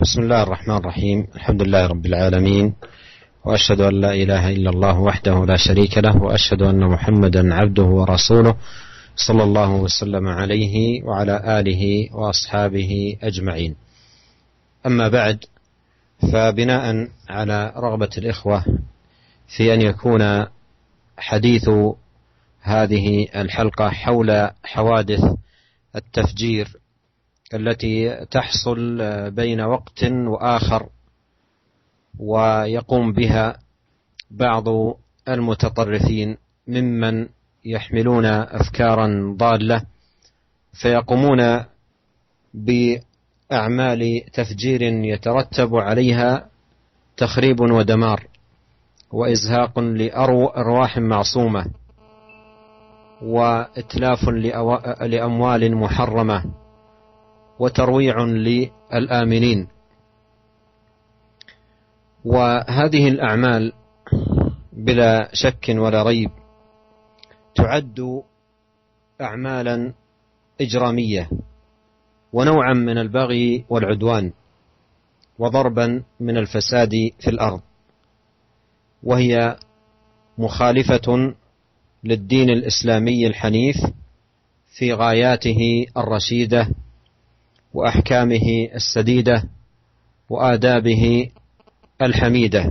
بسم الله الرحمن الرحيم. الحمد لله رب العالمين، وأشهد أن لا إله إلا الله وحده لا شريك له، وأشهد أن محمدا عبده ورسوله صلى الله وسلم عليه وعلى آله وأصحابه أجمعين. أما بعد، فبناء على رغبة الإخوة في أن يكون حديث هذه الحلقة حول حوادث التفجير التي تحصل بين وقت وآخر ويقوم بها بعض المتطرفين ممن يحملون أفكارا ضالة، فيقومون بأعمال تفجير يترتب عليها تخريب ودمار وإزهاق لأرواح معصومة وإتلاف لأموال محرمة وترويع للآمنين. وهذه الأعمال بلا شك ولا ريب تعد أعمالا إجرامية ونوعا من البغي والعدوان وضربا من الفساد في الأرض، وهي مخالفة للدين الإسلامي الحنيف في غاياته الرشيدة وأحكامه السديدة وآدابه الحميدة.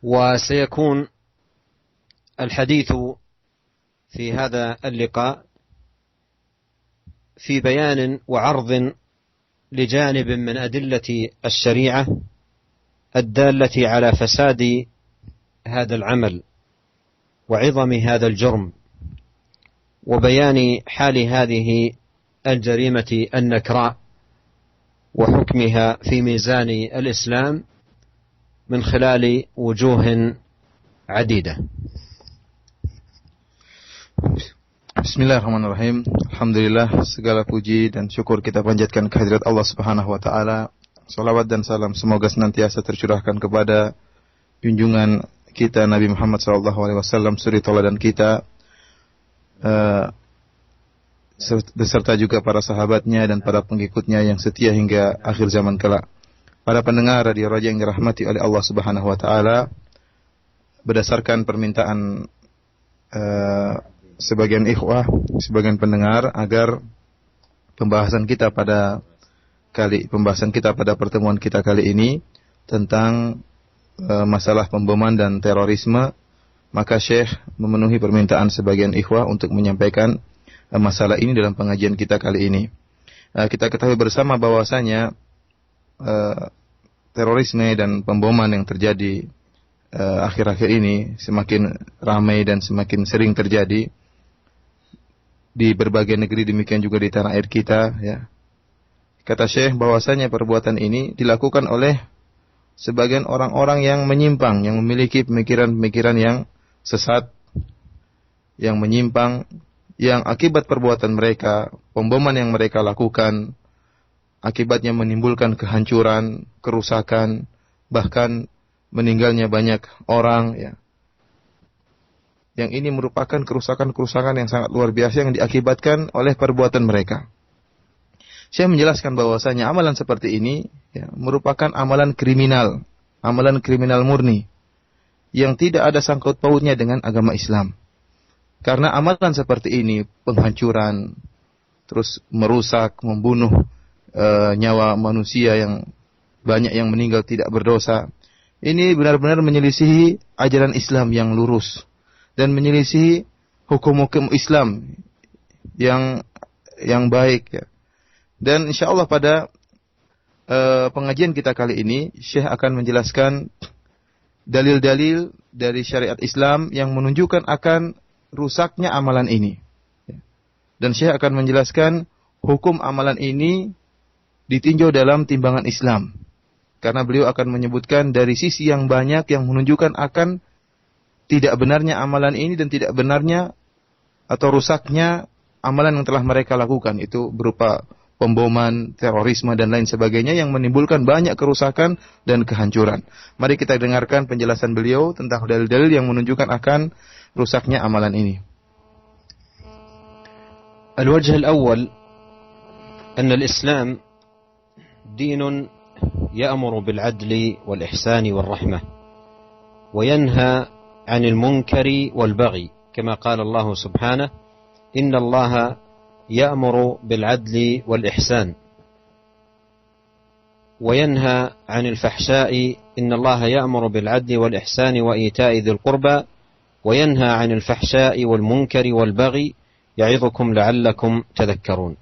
وسيكون الحديث في هذا اللقاء في بيان وعرض لجانب من أدلة الشريعة الدالة على فساد هذا العمل وعظم هذا الجرم، وبيان حال هذه الجريمة النكراء وحكمها في ميزان الإسلام من خلال وجوه عديدة. Bismillahirrahmanirrahim. Alhamdulillah, segala puji dan syukur kita panjatkan kehadirat Allah Subhanahu wa taala. Salawat dan salam semoga senantiasa tercurahkan kepada junjungan kita Nabi Muhammad sallallahu alaihi wasallam, suri tauladan kita, beserta juga para sahabatnya dan para pengikutnya yang setia hingga akhir zaman kelak. Para pendengar Radio Raja yang dirahmati oleh Allah Subhanahu wa taala, berdasarkan permintaan sebagian ikhwah, sebagian pendengar, agar pembahasan kita pada pertemuan kita kali ini tentang masalah pemboman dan terorisme, maka Syekh memenuhi permintaan sebagian ikhwah untuk menyampaikan masalah ini dalam pengajian kita kali ini. Kita ketahui bersama bahwasanya terorisme dan pemboman yang terjadi akhir-akhir ini semakin ramai dan semakin sering terjadi di berbagai negeri, demikian juga di tanah air kita, ya. Kata Syekh bahwasanya perbuatan ini dilakukan oleh sebagian orang-orang yang menyimpang, yang memiliki pemikiran-pemikiran yang sesat, yang menyimpang, yang akibat perbuatan mereka, pemboman yang mereka lakukan, akibatnya menimbulkan kehancuran, kerusakan, bahkan meninggalnya banyak orang, ya. Yang ini merupakan kerusakan-kerusakan yang sangat luar biasa yang diakibatkan oleh perbuatan mereka. Saya menjelaskan bahwasanya amalan seperti ini, ya, merupakan amalan kriminal murni yang tidak ada sangkut pautnya dengan agama Islam. Karena amalan seperti ini, penghancuran, terus merusak, membunuh nyawa manusia yang banyak yang meninggal tidak berdosa, ini benar-benar menyelisihi ajaran Islam yang lurus dan menyelisihi hukum-hukum Islam yang baik, ya. Dan insyaallah pada pengajian kita kali ini Syekh akan menjelaskan dalil-dalil dari syariat Islam yang menunjukkan akan rusaknya amalan ini. Dan Syekh akan menjelaskan hukum amalan ini ditinjau dalam timbangan Islam. Karena beliau akan menyebutkan dari sisi yang banyak yang menunjukkan akan tidak benarnya amalan ini dan tidak benarnya atau rusaknya amalan yang telah mereka lakukan. Itu berupa pemboman, terorisme dan lain sebagainya yang menimbulkan banyak kerusakan dan kehancuran. Mari kita dengarkan penjelasan beliau tentang dalil-dalil yang menunjukkan akan rusaknya amalan ini. الوجه الأول أن الإسلام دين يأمر بالعدل والإحسان والرحمة وينهى عن المنكر والبغي، كما قال الله سبحانه: إن الله يأمر بالعدل والإحسان وينهى عن الفحشاء، إن الله يأمر بالعدل والإحسان وإيتاء ذي القربى وينهى عن الفحشاء والمنكر والبغي يعظكم لعلكم تذكرون.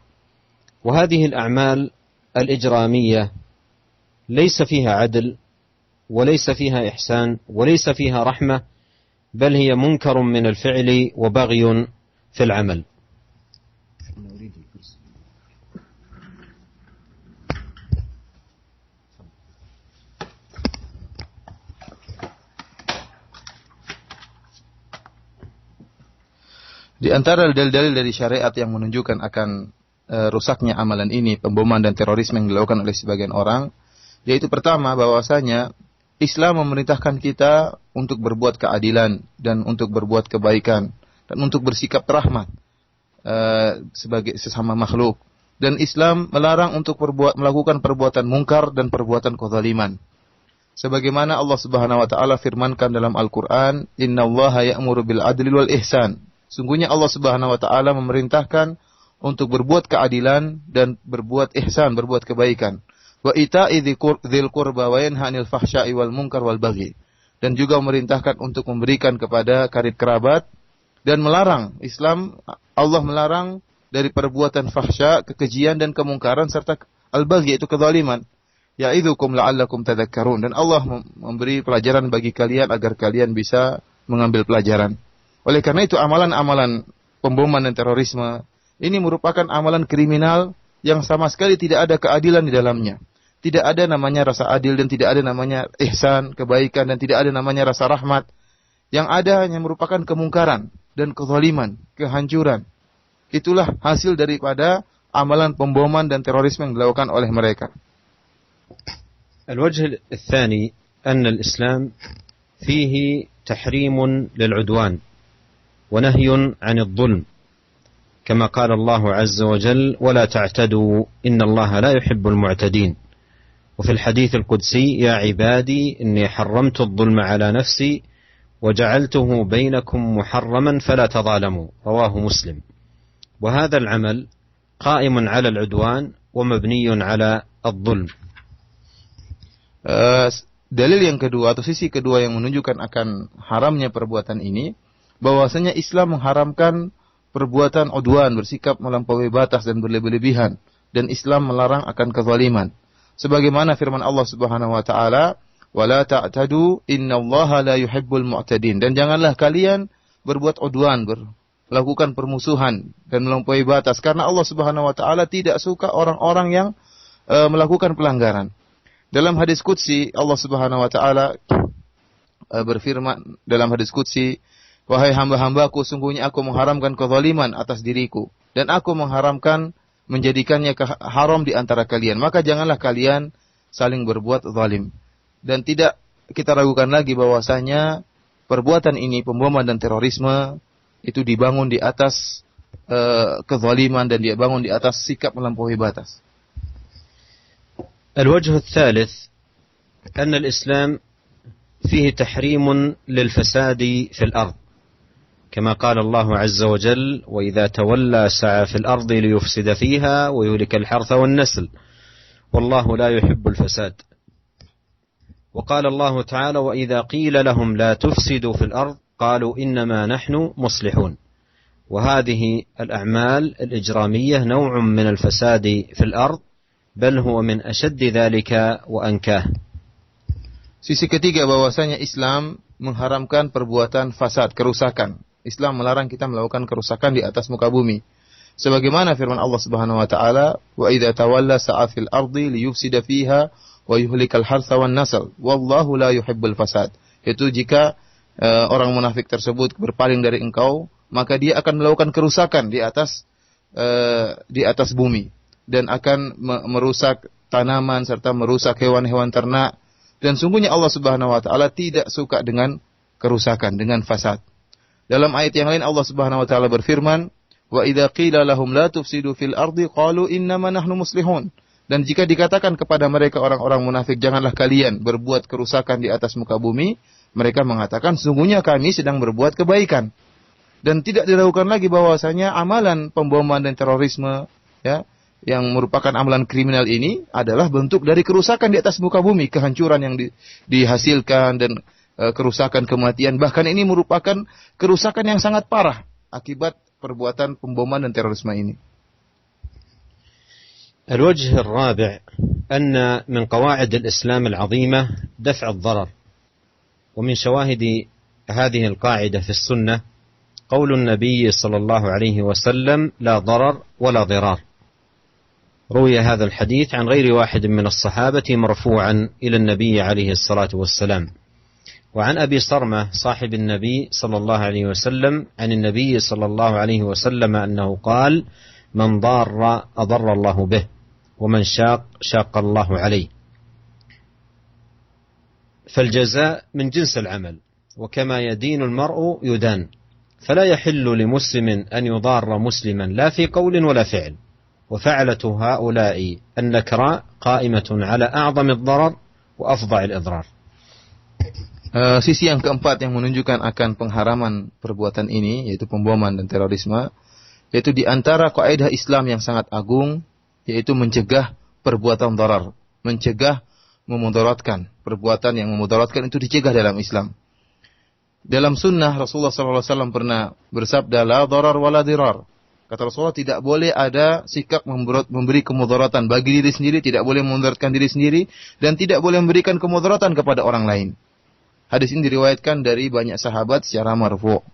وهذه الأعمال الإجرامية ليس فيها عدل وليس فيها إحسان وليس فيها رحمة، بل هي منكر من الفعل وبغي في العمل. Di antara dalil-dalil dari syariat yang menunjukkan akan rusaknya amalan ini, pemboman dan terorisme yang dilakukan oleh sebagian orang, yaitu pertama bahwasanya Islam memerintahkan kita untuk berbuat keadilan dan untuk berbuat kebaikan dan untuk bersikap rahmat sebagai sesama makhluk. Dan Islam melarang untuk melakukan perbuatan mungkar dan perbuatan kezaliman. Sebagaimana Allah Subhanahu wa taala firmankan dalam Al-Qur'an, "Innallaha ya'muru bil adli wal ihsan." Sungguhnya Allah Subhanahu wa taala memerintahkan untuk berbuat keadilan dan berbuat ihsan, berbuat kebaikan. Wa ita'i dzil qurba wa yanha 'anil fahsya'i wal munkar wal baghi. Dan juga memerintahkan untuk memberikan kepada karib kerabat dan melarang, Allah melarang dari perbuatan fahsya, kekejian dan kemungkaran serta al-baghi, itu kezaliman. Ya'idzukum la'allakum tadhakkarun. Dan Allah memberi pelajaran bagi kalian agar kalian bisa mengambil pelajaran. Oleh karena itu amalan-amalan pemboman dan terorisme ini merupakan amalan kriminal yang sama sekali tidak ada keadilan di dalamnya. Tidak ada namanya rasa adil dan tidak ada namanya ihsan, kebaikan, dan tidak ada namanya rasa rahmat. Yang ada hanya merupakan kemungkaran dan kezaliman, kehancuran. Itulah hasil daripada amalan pemboman dan terorisme yang dilakukan oleh mereka. الوجه الثاني أن الإسلام فيه تحريم للعدوان ونهي عن الظلم، كما قال الله عز وجل: ولا تعتدوا إن الله لا يحب المعتدين. وفي الحديث القدسي: يا عبادي إني حرمت الظلم على نفسي وجعلته بينكم محرما فلا تظالموا، رواه مسلم. وهذا العمل قائم على العدوان ومبني على الظلم. Dalil yang kedua atau sisi kedua yang menunjukkan akan haramnya perbuatan ini, bahwasanya Islam mengharamkan perbuatan udwan, bersikap melampaui batas dan berlebih-lebihan, dan Islam melarang akan kezaliman. Sebagaimana firman Allah Subhanahu wa taala, "Wala ta'tadu innallaha la yuhibbul mu'tadin." Dan janganlah kalian berbuat udwan, melakukan permusuhan dan melampaui batas, karena Allah Subhanahu wa taala tidak suka orang-orang yang melakukan pelanggaran. Dalam hadis qudsi Allah Subhanahu wa taala berfirman dalam hadis qudsi, "Wahai hamba-hambaku, sungguhnya aku mengharamkan kezaliman atas diriku dan aku mengharamkan menjadikannya haram di antara kalian. Maka janganlah kalian saling berbuat zalim." Dan tidak kita ragukan lagi bahwasanya perbuatan ini, pemboman dan terorisme, itu dibangun di atas kezaliman dan dibangun di atas sikap melampaui batas. الوجه الثالث أن الإسلام فيه تحريم للفساد في الأرض، كما قال الله عز وجل: وإذا تولى سعى في الأرض ليفسد فيها ويهلك الحرث والنسل والله لا يحب الفساد. وقال الله تعالى: وإذا قيل لهم لا تفسدوا في الأرض قالوا إنما نحن مصلحون. وهذه الأعمال الإجرامية نوع من الفساد في الأرض، بل هو من أشد ذلك وأنكاه. Sisi ketiga bahwasanya Islam mengharamkan perbuatan fasad, kerusakan. Islam melarang kita melakukan kerusakan di atas muka bumi. Sebagaimana firman Allah Subhanahu wa taala, "Wa idza tawalla sa'a fil ardi liyufsida fiha wa yuhlikal hartha wan nasl, wallahu la yuhibbul fasad." Itu jika orang munafik tersebut berpaling dari engkau, maka dia akan melakukan kerusakan di atas bumi dan akan merusak tanaman serta merusak hewan-hewan ternak. Dan sungguhnya Allah Subhanahu wa taala tidak suka dengan kerusakan, dengan fasad. Dalam ayat yang lain Allah Subhanahu wa taala berfirman, "Wa idza qila lahum la tufsidu fil ardi qalu innama nahnu muslihun." Dan jika dikatakan kepada mereka orang-orang munafik, janganlah kalian berbuat kerusakan di atas muka bumi, mereka mengatakan, sungguhnya kami sedang berbuat kebaikan. Dan tidak diragukan lagi bahwasanya amalan pemboman dan terorisme, ya, yang merupakan amalan kriminal ini adalah bentuk dari kerusakan di atas muka bumi, kehancuran yang dihasilkan dan kerusakan, kematian. Bahkan ini merupakan kerusakan yang sangat parah akibat perbuatan pemboman dan terorisme ini. الوجه الرابع أن من قواعد الإسلام العظيمة دفع الضرر، ومن شواهد هذه القاعدة في السنة قول النبي صلى الله عليه وسلم لا ضرر ولا ضرار. روي هذا الحديث عن غير واحد من الصحابة مرفوعا إلى النبي عليه الصلاة والسلام. وعن أبي صرمة صاحب النبي صلى الله عليه وسلم عن النبي صلى الله عليه وسلم أنه قال من ضار أضر الله به ومن شاق الله عليه. فالجزاء من جنس العمل، وكما يدين المرء يدان، فلا يحل لمسلم أن يضار مسلما لا في قول ولا فعل. وفعلة هؤلاء النكراء قائمة على أعظم الضرر وأفظع الإضرار. Sisi yang keempat yang menunjukkan akan pengharaman perbuatan ini, yaitu pemboman dan terorisme, yaitu di antara kaidah Islam yang sangat agung, yaitu mencegah perbuatan darar, mencegah memudaratkan. Perbuatan yang memudaratkan itu dicegah dalam Islam. Dalam sunnah Rasulullah SAW pernah bersabda, la darar wa la dirar. Kata Rasulullah, tidak boleh ada sikap memberi kemudaratan bagi diri sendiri, tidak boleh memudaratkan diri sendiri, dan tidak boleh memberikan kemudaratan kepada orang lain. Hadis ini diriwayatkan dari banyak sahabat secara marfu'.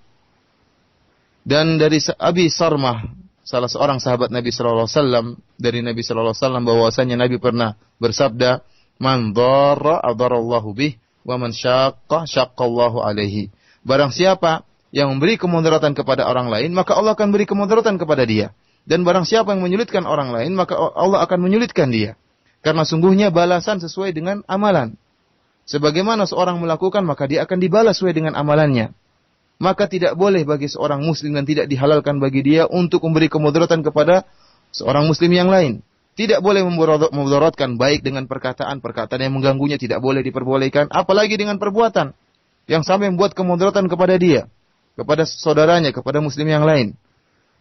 Dan dari Abi Sarmah, salah seorang sahabat Nabi sallallahu alaihi wasallam, dari Nabi sallallahu alaihi wasallam bahwasanya Nabi pernah bersabda, "Man dharra adarallahu bih wa man syaqqa syaqqallahu alaihi." Barang siapa yang memberi kemudaratan kepada orang lain, maka Allah akan beri kemudaratan kepada dia. Dan barang siapa yang menyulitkan orang lain, maka Allah akan menyulitkan dia. Karena sungguhnya balasan sesuai dengan amalan. Sebagaimana seorang melakukan, maka dia akan dibalas sesuai dengan amalannya. Maka tidak boleh bagi seorang muslim dan tidak dihalalkan bagi dia untuk memberi kemudaratan kepada seorang muslim yang lain. Tidak boleh memudaratkan baik dengan perkataan yang mengganggunya, tidak boleh diperbolehkan. Apalagi dengan perbuatan yang sampai membuat kemudaratan kepada dia, kepada saudaranya, kepada muslim yang lain.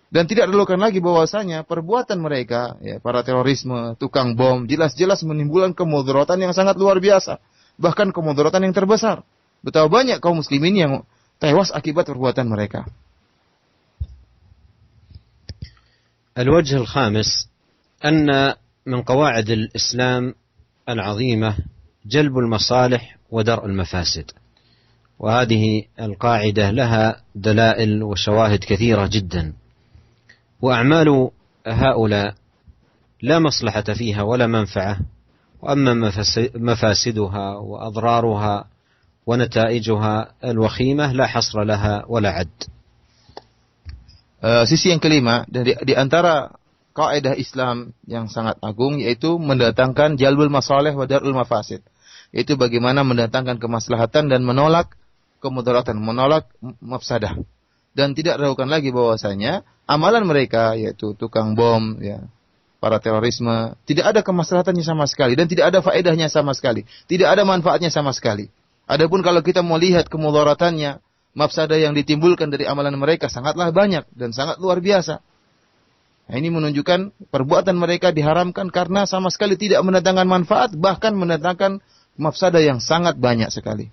Dan tidak dilakukan lagi bahwasanya perbuatan mereka, ya, para terorisme, tukang bom, jelas-jelas menimbulkan kemudaratan yang sangat luar biasa. Bahkan kemudaratan yang terbesar. Betapa banyak kaum muslimin yang tewas akibat perbuatan mereka. الوجه الخامس أن من قواعد الإسلام العظيمة جلب المصالح ودرء المفاسد، وهذه القاعدة لها دلائل وشواهد كثيرة جدا، وأعمال هؤلاء لا مصلحة فيها ولا منفعة، وأما مفاسدها وأضرارها ونتائجها الوخيمة لا حصر لها ولا عد. Sisi yang kelima, di antara kaidah Islam yang sangat agung, yaitu mendatangkan jalbul masalih wa darul mafasid. Yaitu bagaimana mendatangkan kemaslahatan dan menolak kemudaratan, menolak mafsadah. Dan tidak diragukan lagi bahwasanya amalan mereka, yaitu tukang bom, ya, para terorisme, tidak ada kemaslahatannya sama sekali dan tidak ada faedahnya sama sekali, tidak ada manfaatnya sama sekali. Adapun kalau kita mau lihat kemudaratannya, mafsadah yang ditimbulkan dari amalan mereka sangatlah banyak dan sangat luar biasa. Nah, ini menunjukkan perbuatan mereka diharamkan karena sama sekali tidak mendatangkan manfaat, bahkan mendatangkan mafsadah yang sangat banyak sekali.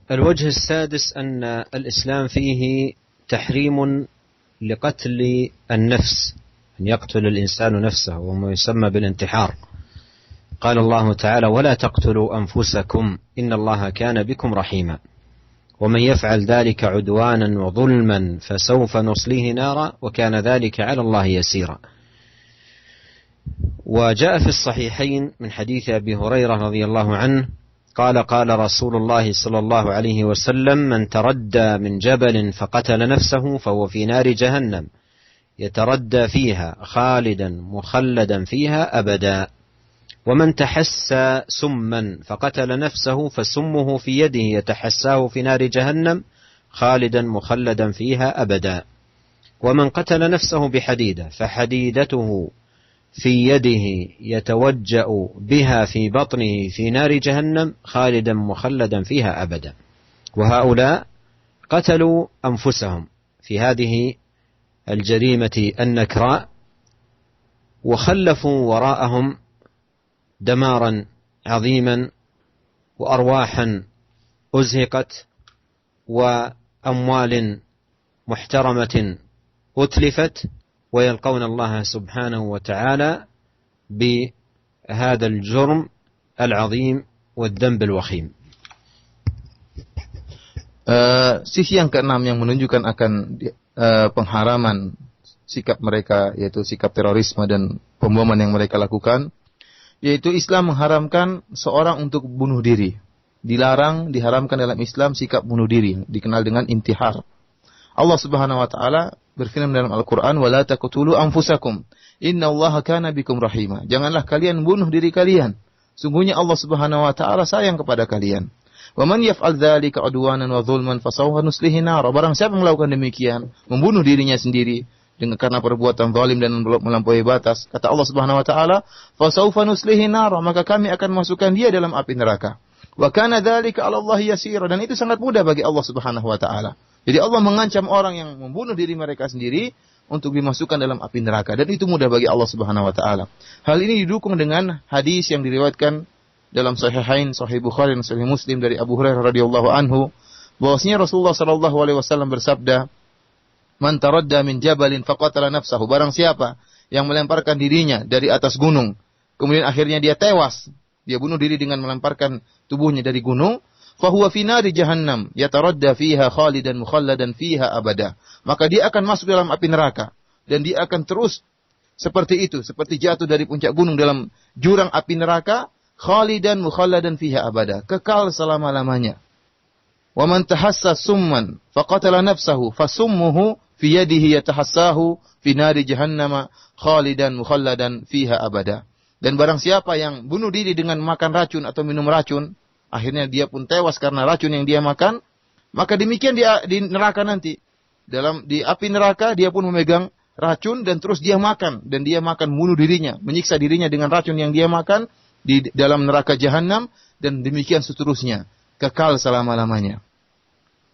الوجه السادس أن الإسلام فيه تحريم لقتل النفس، أن يقتل الإنسان نفسه وما يسمى بالانتحار. قال الله تعالى: ولا تقتلوا أنفسكم إن الله كان بكم رحيما ومن يفعل ذلك عدوانا وظلما فسوف نصليه نارا وكان ذلك على الله يسيرا. وجاء في الصحيحين من حديث أبي هريرة رضي الله عنه قال: قال رسول الله صلى الله عليه وسلم: من تردى من جبل فقتل نفسه فهو في نار جهنم يتردى فيها خالدا مخلدا فيها أبدا، ومن تحسى سما فقتل نفسه فسمه في يده يتحساه في نار جهنم خالدا مخلدا فيها أبدا، ومن قتل نفسه بحديدة فحديدته في يده يتوجأ بها في بطنه في نار جهنم خالدا مخلدا فيها أبدا. وهؤلاء قتلوا أنفسهم في هذه الجريمة النكراء، وخلفوا وراءهم دمارا عظيما وأرواحا أزهقت وأموال محترمة أتلفت، ويلقون الله سبحانه وتعالى بهذا الجرم العظيم والذنب الوخيم. Sisi yang keenam yang menunjukkan akan pengharaman sikap mereka, yaitu sikap terorisme dan pemboman yang mereka lakukan, yaitu Islam mengharamkan seorang untuk bunuh diri. Diharamkan dalam Islam sikap bunuh diri, dikenal dengan intihar. Allah Subhanahu wa taala berfirman dalam Al-Qur'an, "Wa la taqtulu anfusakum, innallaha kana bikum rahima." Janganlah kalian bunuh diri kalian. Sungguhnya Allah Subhanahu wa taala sayang kepada kalian. Wa man yaf'al dzalika 'udwanan wa dzulman fasawfa nuslihi nar. Barang siapa melakukan demikian, membunuh dirinya sendiri karena perbuatan zalim dan melampaui batas, kata Allah Subhanahu wa taala, fasawfa nuslihi nar, maka kami akan masukkan dia dalam api neraka. Wa kana dzalika 'ala Allah yasira, dan itu sangat mudah bagi Allah Subhanahu wa taala. Jadi Allah mengancam orang yang membunuh diri mereka sendiri untuk dimasukkan dalam api neraka, dan itu mudah bagi Allah Subhanahu wa taala. Hal ini didukung dengan hadis yang diriwayatkan dalam Sahihain, Sahih Bukhari dan Sahih Muslim dari Abu Hurairah radhiyallahu anhu, bahwasanya Rasulullah sallallahu alaihi wasallam bersabda, "Man taradda min jabalin faqatala nafsahu." Barang siapa yang melemparkan dirinya dari atas gunung, kemudian akhirnya dia tewas, dia bunuh diri dengan melemparkan tubuhnya dari gunung, fahuwa fi nari jahannam yataradda fiha khalidan mukhalladan fiha abada. Maka dia akan masuk dalam api neraka, dan dia akan terus seperti itu, seperti jatuh dari puncak gunung dalam jurang api neraka, khalidan mukhalladan fiha abada, kekal selama-lamanya. Wa man tahassa summan faqatala nafsahu fasummuhu fi yadihi yatahassahu fi nari jahannam khalidan mukhalladan fiha abada. Dan barang siapa yang bunuh diri dengan makan racun atau minum racun, akhirnya dia pun tewas karena racun yang dia makan, maka demikian dia di neraka nanti. Di api neraka dia pun memegang racun dan terus dia makan, dan dia makan bunuh dirinya, menyiksa dirinya dengan racun yang dia makan di dalam neraka jahanam, dan demikian seterusnya, kekal selama-lamanya.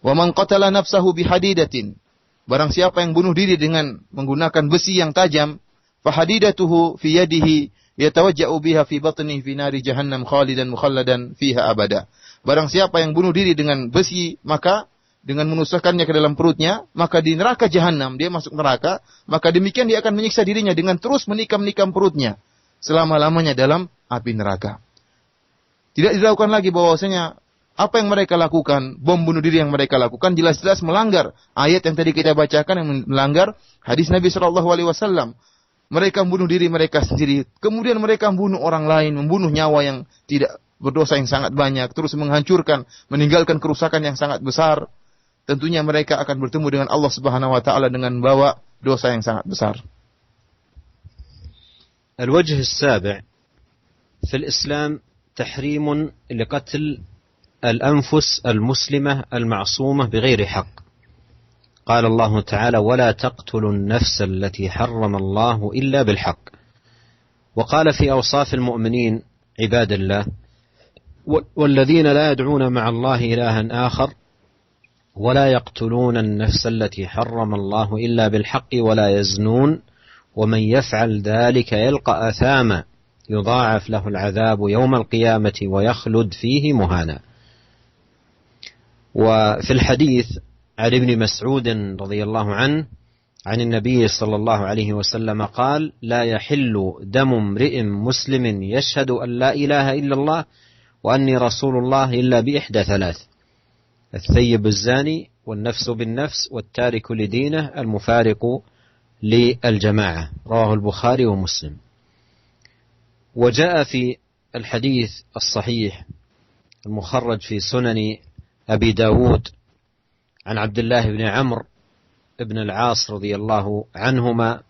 Wa man qatala nafsahu bihadidatin, barang siapa yang bunuh diri dengan menggunakan besi yang tajam, fa hadidatuhu fi yadihi yatawajja'u biha fi batnihi fi nari jahannam khalidan mukhalladan fiha abada. Barang siapa yang bunuh diri dengan besi, maka dengan menusukkannya ke dalam perutnya, maka di neraka jahanam dia masuk neraka, maka demikian dia akan menyiksa dirinya dengan terus menikam-nikam perutnya selama-lamanya dalam api neraka. Tidak dilakukan lagi bahwasanya apa yang mereka lakukan, bom bunuh diri yang mereka lakukan, jelas-jelas melanggar ayat yang tadi kita bacakan, yang melanggar hadis Nabi SAW. Mereka membunuh diri mereka sendiri, kemudian mereka membunuh orang lain, membunuh nyawa yang tidak berdosa yang sangat banyak, terus menghancurkan, meninggalkan kerusakan yang sangat besar. Tentunya mereka akan bertemu dengan Allah Subhanahu wa taala dengan membawa dosa yang sangat besar. الوجه السابع في الإسلام تحريم لقتل الأنفس المسلمة المعصومة بغير حق. قال الله تعالى: ولا تقتلوا النفس التي حرم الله إلا بالحق. وقال في أوصاف المؤمنين عباد الله: والذين لا يدعون مع الله إلها آخر ولا يقتلون النفس التي حرم الله إلا بالحق ولا يزنون ومن يفعل ذلك يلقى أثاما يضاعف له العذاب يوم القيامة ويخلد فيه مهانا. وفي الحديث عن ابن مسعود رضي الله عنه عن النبي صلى الله عليه وسلم قال: لا يحل دم امرئ مسلم يشهد أن لا إله إلا الله وأني رسول الله إلا بإحدى ثلاث: الثيب الزاني والنفس بالنفس والتارك لدينه المفارق للجماعة. رواه البخاري ومسلم. وجاء في الحديث الصحيح المخرج في سنن أبي داود عن عبد الله بن عمرو بن العاص رضي الله عنهما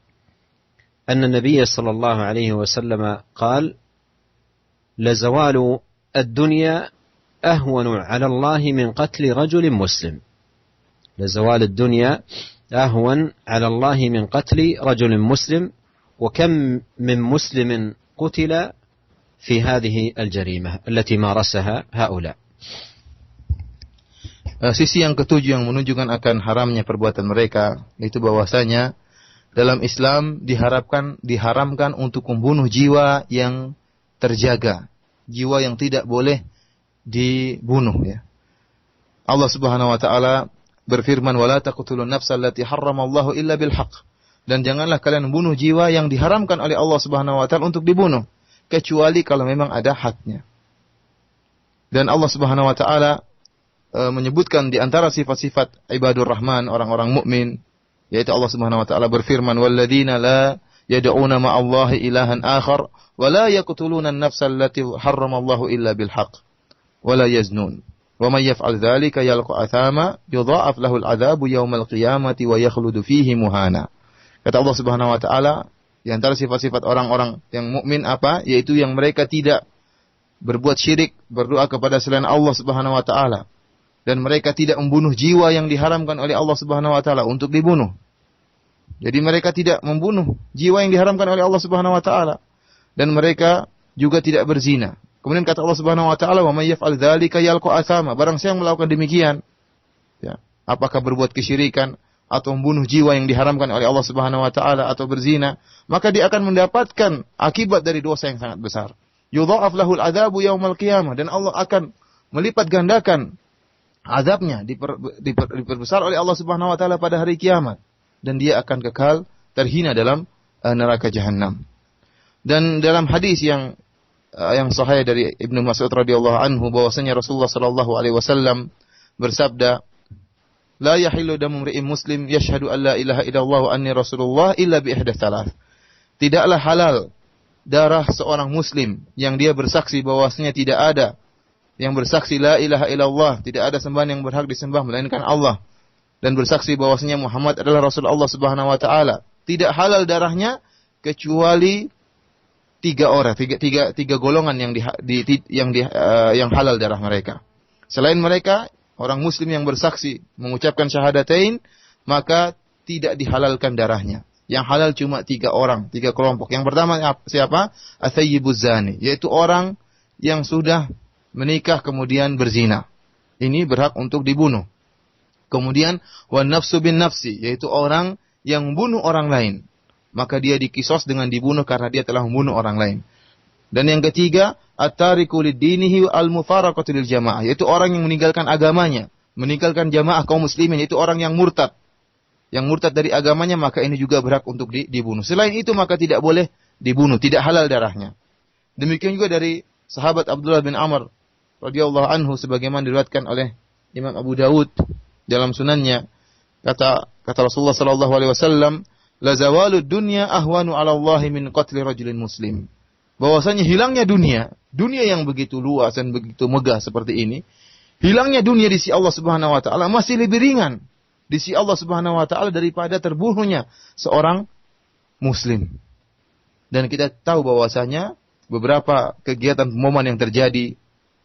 أن النبي صلى الله عليه وسلم قال: لزوال الدنيا أهون على الله من قتل رجل مسلم. لزوال الدنيا أهون على الله من قتل رجل مسلم. وكم من مسلم قتل في هذه الجريمة التي مارسها هؤلاء. Sisi yang ketujuh yang menunjukkan akan haramnya perbuatan mereka, itu bahwasanya dalam Islam diharamkan untuk membunuh jiwa yang terjaga, jiwa yang tidak boleh dibunuh, ya. Allah Subhanahu wa taala berfirman, "Wala taqtulun nafsal lati harramallahu illa bil haqq." Dan janganlah kalian membunuh jiwa yang diharamkan oleh Allah Subhanahu wa taala untuk dibunuh, kecuali kalau memang ada haknya. Dan Allah Subhanahu wa taala menyebutkan di antara sifat-sifat ibadur rahman, orang-orang mukmin, yaitu Allah Subhanahu wa taala berfirman, "Walladzina la yad'una ma'allahi ilahan akhar wa la yaqtuluna an-nafsal lati harramallahu illa bil haqq wa la yaznun. Wa may yaf'al dzalika yalqa athama yudha'af lahu al-'adzabu yaumal qiyamati wa yakhludu fihi muhana." Kata Allah Subhanahu wa taala, di antara sifat-sifat orang-orang yang mukmin apa? Yaitu yang mereka tidak berbuat syirik, berdoa kepada selain Allah Subhanahu wa taala, dan mereka tidak membunuh jiwa yang diharamkan oleh Allah Subhanahu wa taala untuk dibunuh. Jadi mereka tidak membunuh jiwa yang diharamkan oleh Allah Subhanahu wa taala, dan mereka juga tidak berzina. Kemudian kata Allah Subhanahu wa taala, "Wa may yaf'al dzalika yalqa athama." Barang siapa yang melakukan demikian, ya, apakah berbuat kesyirikan atau membunuh jiwa yang diharamkan oleh Allah Subhanahu wa taala atau berzina, maka dia akan mendapatkan akibat dari dosa yang sangat besar. Yudha'af lahul 'adzabu yaumal qiyamah, dan Allah akan melipat gandakan azabnya, diperbesar oleh Allah Subhanahu wa taala pada hari kiamat, dan dia akan kekal terhina dalam neraka jahanam. Dan dalam hadis yang sahih dari Ibnu Mas'ud radhiyallahu anhu, bahwasanya Rasulullah sallallahu alaihi wasallam bersabda, "La yahillu damu imri'in muslim yashhadu an la ilaha illallah wa anni rasulullah illa bi ihdath thalath." Tidaklah halal darah seorang muslim yang dia bersaksi bahwasanya tidak ada yang bersaksi la ilaha illallah, tidak ada sembahan yang berhak disembah melainkan Allah, dan bersaksi bahwasanya Muhammad adalah Rasul Allah Subhanahu wa taala. Tidak halal darahnya kecuali tiga golongan yang halal darah mereka. Selain mereka, orang muslim yang bersaksi mengucapkan syahadatain, maka tidak dihalalkan darahnya. Yang halal cuma 3 orang, 3 kelompok. Yang pertama siapa? Atsayyibuz zani, yaitu orang yang sudah menikah kemudian berzina. Ini berhak untuk dibunuh. Kemudian wan nafsu bin nafsi, yaitu orang yang membunuh orang lain, maka dia dikisos dengan dibunuh karena dia telah membunuh orang lain. Dan yang ketiga, at-tariku lid-dinihi al-mufaraqatu lil jamaah, yaitu orang yang meninggalkan agamanya, meninggalkan jamaah kaum muslimin, yaitu orang yang murtad. Yang murtad dari agamanya, maka ini juga berhak untuk dibunuh. Selain itu maka tidak boleh dibunuh, tidak halal darahnya. Demikian juga dari sahabat Abdullah bin Amr radhiyallahu anhu, sebagaimana diriwayatkan oleh Imam Abu Dawud dalam sunannya, kata Rasulullah sallallahu alaihi wasallam, "La zawalud dunya ahwanu 'ala Allah min qatli rajulin muslim." Bahwasanya hilangnya dunia yang begitu luas dan begitu megah seperti ini, hilangnya dunia di sisi Allah Subhanahu wa taala masih lebih ringan di sisi Allah Subhanahu wa taala daripada terbunuhnya seorang muslim. Dan kita tahu bahwasanya beberapa kegiatan pemboman yang terjadi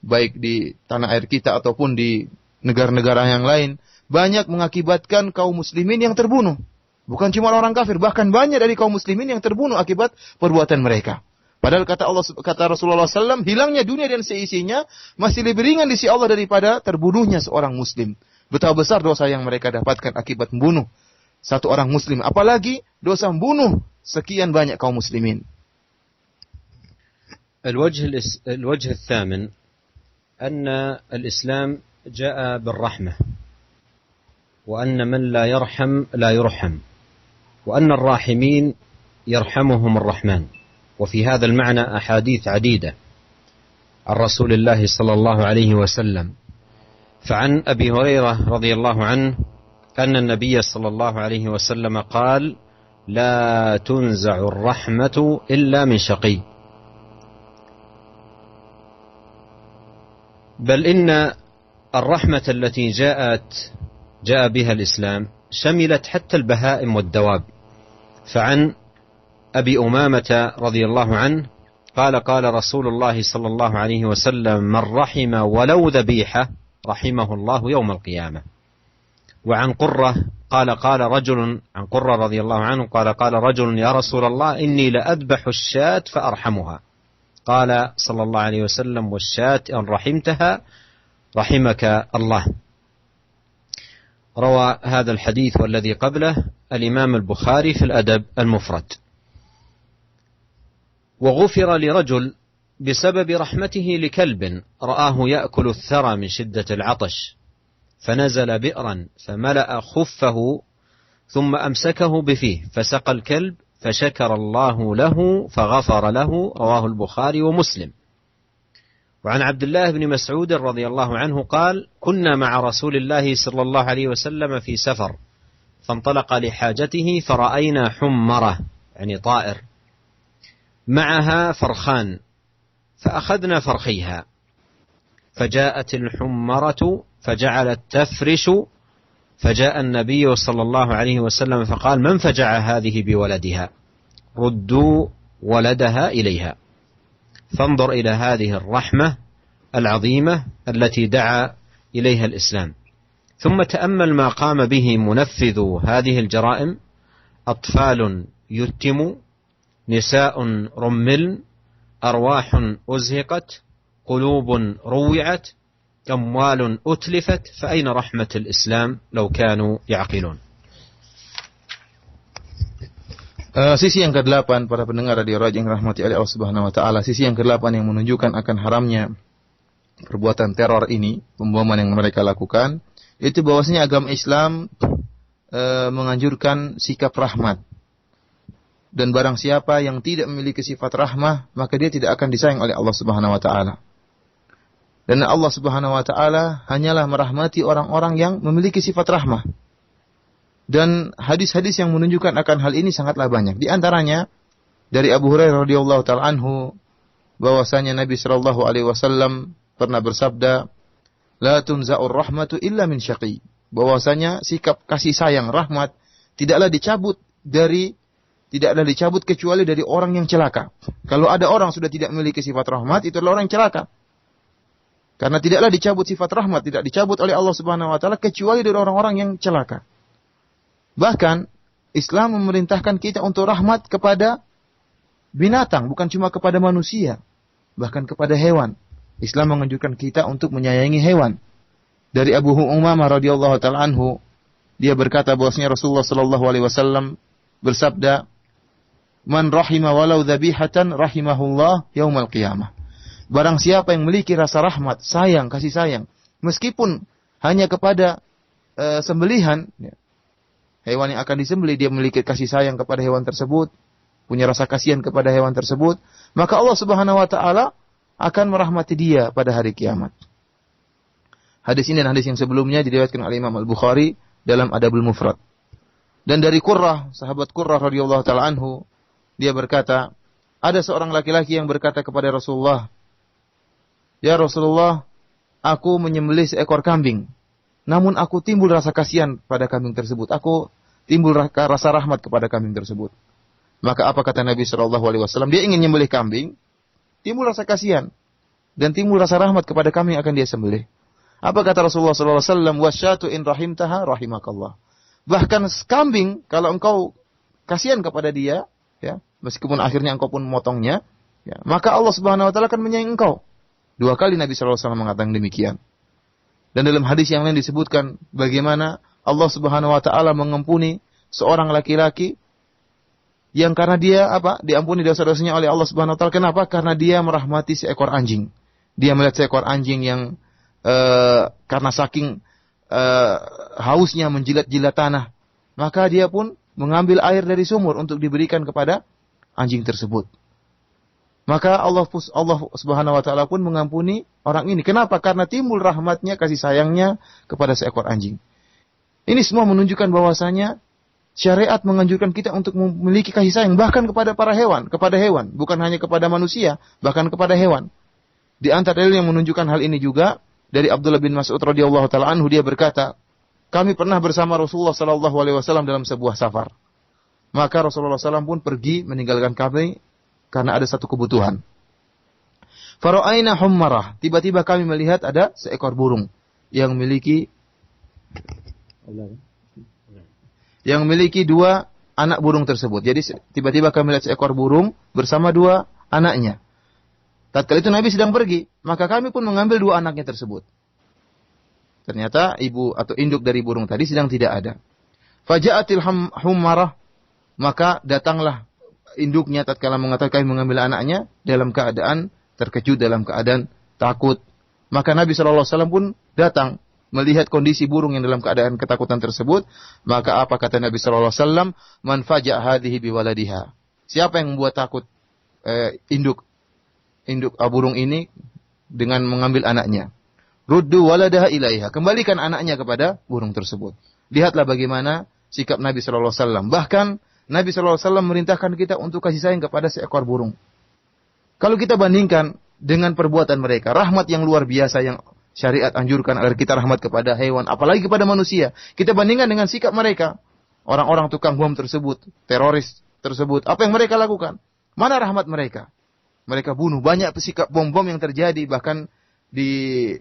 baik di tanah air kita ataupun di negara-negara yang lain banyak mengakibatkan kaum muslimin yang terbunuh. Bukan cuma orang kafir, bahkan banyak dari kaum muslimin yang terbunuh akibat perbuatan mereka. Padahal kata Rasulullah SAW, hilangnya dunia dan seisinya masih lebih ringan di sisi Allah daripada terbunuhnya seorang muslim. Betapa besar dosa yang mereka dapatkan akibat membunuh satu orang muslim, apalagi dosa membunuh sekian banyak kaum muslimin. الوجه الثامن أن الإسلام جاء بالرحمة، وأن من لا يرحم لا يرحم، وأن الراحمين يرحمهم الرحمن. وفي هذا المعنى أحاديث عديدة عن رسول الله صلى الله عليه وسلم. فعن أبي هريرة رضي الله عنه أن النبي صلى الله عليه وسلم قال: لا تنزع الرحمة إلا من شقي. بل إن الرحمة التي جاء بها الإسلام شملت حتى البهائم والدواب. فعن أبي أمامة رضي الله عنه قال: قال رسول الله صلى الله عليه وسلم: من رحم ولو ذبيحة رحمه الله يوم القيامة. وعن قرة قال رجل عن قرة رضي الله عنه قال رجل يا رسول الله إني لأذبح الشاة فأرحمها. قال صلى الله عليه وسلم والشاة إن رحمتها رحمك الله. روى هذا الحديث والذي قبله الإمام البخاري في الأدب المفرد. وغفر لرجل بسبب رحمته لكلب رآه يأكل الثرى من شدة العطش فنزل بئرا فملأ خفه ثم أمسكه بفيه فسقى الكلب فشكر الله له فغفر له. رواه البخاري ومسلم. وعن عبد الله بن مسعود رضي الله عنه قال كنا مع رسول الله صلى الله عليه وسلم في سفر فانطلق لحاجته فرأينا حمرة يعني طائر معها فرخان فأخذنا فرخيها فجاءت الحمرة فجعلت تفرش فجاء النبي صلى الله عليه وسلم فقال من فجع هذه بولدها ردوا ولدها إليها. فانظر إلى هذه الرحمة العظيمة التي دعا إليها الإسلام. ثم تأمل ما قام به منفذو هذه الجرائم: أطفال يتم، نساء رملن، أرواح أزهقت، قلوب روعت، أموال أتلفت. فأين رحمة الإسلام لو كانوا يعقلون؟ Sisi yang ke-8 para pendengar radio Raja yang rahmati oleh Allah Subhanahu wa taala, sisi yang ke-8 yang menunjukkan akan haramnya perbuatan teror ini, pemboman yang mereka lakukan, itu bahwasanya agama Islam menganjurkan sikap rahmat. Dan barang siapa yang tidak memiliki sifat rahmah, maka dia tidak akan disayang oleh Allah Subhanahu wa taala. Dan Allah Subhanahu wa taala hanyalah merahmati orang-orang yang memiliki sifat rahmah. Dan hadis-hadis yang menunjukkan akan hal ini sangatlah banyak. Di antaranya dari Abu Hurairah radhiyallahu taala anhu bahwasanya Nabi sallallahu alaihi wasallam pernah bersabda, "La tunza'ur rahmatu illa min syaqi." Bahwasanya sikap kasih sayang, rahmat tidaklah dicabut kecuali dari orang yang celaka. Kalau ada orang sudah tidak memiliki sifat rahmat, itu adalah orang yang celaka. Karena tidaklah dicabut sifat rahmat, tidak dicabut oleh Allah Subhanahu wa taala kecuali dari orang-orang yang celaka. Bahkan Islam memerintahkan kita untuk rahmat kepada binatang, bukan cuma kepada manusia, bahkan kepada hewan. Islam menganjurkan kita untuk menyayangi hewan. Dari Abu Umamah radhiyallahu taala anhu, dia berkata bahwasanya Rasulullah sallallahu alaihi wasallam bersabda, "Man rahima walau dzabihatan rahimahullah yaumal qiyamah." Barang siapa yang memiliki rasa rahmat, sayang, kasih sayang, meskipun hanya kepada sembelihan, hewan yang akan disembelih, dia memiliki kasih sayang kepada hewan tersebut, punya rasa kasihan kepada hewan tersebut, maka Allah Subhanahu wa taala akan merahmati dia pada hari kiamat. Hadis ini dan hadis yang sebelumnya diriwayatkan oleh Imam Al-Bukhari dalam Adabul Mufrad. Dan dari Qurrah, sahabat Qurrah radhiyallahu taala anhu, dia berkata, ada seorang laki-laki yang berkata kepada Rasulullah, "Ya Rasulullah, aku menyembelih seekor kambing. Namun aku timbul rasa kasihan pada kambing tersebut. Aku timbul rasa rahmat kepada kambing tersebut." Maka apa kata Nabi SAW? Dia ingin menyembelih kambing, timbul rasa kasihan, dan timbul rasa rahmat kepada kambing yang akan dia sembelih. Apa kata Rasulullah SAW? "Wasyatu in rahimtaha rahimakallah." Bahkan kambing, kalau engkau kasihan kepada dia, ya, meskipun akhirnya engkau pun memotongnya, ya, maka Allah Subhanahu wa taala akan menyayangi engkau. 2 kali Nabi SAW mengatakan demikian. Dan dalam hadis yang lain disebutkan bagaimana Allah Subhanahu wa taala mengampuni seorang laki-laki yang karena dia diampuni dosa-dosanya oleh Allah Subhanahu wa taala. Kenapa? Karena dia merahmati seekor anjing. Dia melihat seekor anjing yang karena saking hausnya menjilat-jilat tanah, maka dia pun mengambil air dari sumur untuk diberikan kepada anjing tersebut. Maka Allah Subhanahu wa taala pun mengampuni orang ini. Kenapa? Karena timbul rahmatnya, kasih sayangnya kepada seekor anjing. Ini semua menunjukkan bahwasanya syariat menganjurkan kita untuk memiliki kasih sayang bahkan kepada kepada hewan, bukan hanya kepada manusia, bahkan kepada hewan. Di antara dalil yang menunjukkan hal ini juga dari Abdullah bin Mas'ud radhiyallahu taala anhu, dia berkata, "Kami pernah bersama Rasulullah sallallahu alaihi wasallam dalam sebuah safar. Maka Rasulullah SAW pun pergi meninggalkan kami karena ada satu kebutuhan. Fara'aina hummarah, tiba-tiba kami melihat ada seekor burung yang memiliki yang memiliki 2 anak burung tersebut. Jadi tiba-tiba kami lihat seekor burung bersama 2 anaknya. Tatkala itu Nabi sedang pergi, maka kami pun mengambil 2 anaknya tersebut. Ternyata ibu atau induk dari burung tadi sedang tidak ada. Faja'atil hummarah, maka datanglah induknya tatkala mengatakan kami mengambil anaknya dalam keadaan terkejut, dalam keadaan takut. Maka Nabi sallallahu alaihi wasallam pun datang melihat kondisi burung yang dalam keadaan ketakutan tersebut. Maka apa kata Nabi sallallahu alaihi wasallam? Man faja' hadhihi biwaladiha. Siapa yang membuat takut induk burung ini dengan mengambil anaknya? Ruddu waladaha ilaiha. Kembalikan anaknya kepada burung tersebut. Lihatlah bagaimana sikap Nabi sallallahu alaihi wasallam. Bahkan Nabi sallallahu alaihi wasallam merintahkan kita untuk kasih sayang kepada seekor burung. Kalau kita bandingkan dengan perbuatan mereka, rahmat yang luar biasa yang syariat anjurkan agar kita rahmat kepada hewan, apalagi kepada manusia. Kita bandingkan dengan sikap mereka. Orang-orang tukang bom tersebut, teroris tersebut, apa yang mereka lakukan? Mana rahmat mereka? Mereka bunuh. Banyak sikap bom-bom yang terjadi bahkan di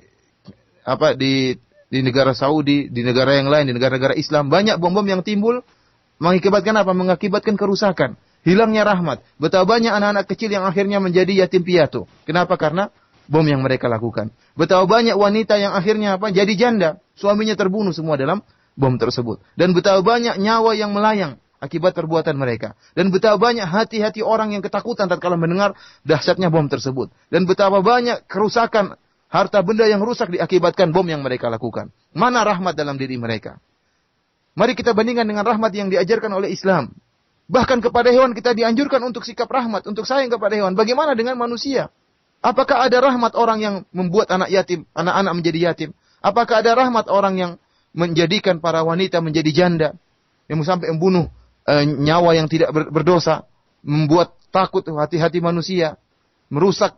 negara Saudi, di negara yang lain, di negara-negara Islam, banyak bom-bom yang timbul mengakibatkan apa? Mengakibatkan kerusakan, hilangnya rahmat. Betapa banyak anak-anak kecil yang akhirnya menjadi yatim piatu. Kenapa? Karena bom yang mereka lakukan. Betapa banyak wanita yang akhirnya apa? Jadi janda, suaminya terbunuh semua dalam bom tersebut. Dan betapa banyak nyawa yang melayang akibat perbuatan mereka. Dan betapa banyak hati-hati orang yang ketakutan tatkala mendengar dahsyatnya bom tersebut. Dan betapa banyak kerusakan harta benda yang rusak diakibatkan bom yang mereka lakukan. Mana rahmat dalam diri mereka? Mari kita bandingkan dengan rahmat yang diajarkan oleh Islam. Bahkan kepada hewan kita dianjurkan untuk sikap rahmat, untuk sayang kepada hewan. Bagaimana dengan manusia? Apakah ada rahmat orang yang membuat anak yatim, anak-anak menjadi yatim? Apakah ada rahmat orang yang menjadikan para wanita menjadi janda? Yang sampai membunuh nyawa yang tidak berdosa, membuat takut hati-hati manusia, merusak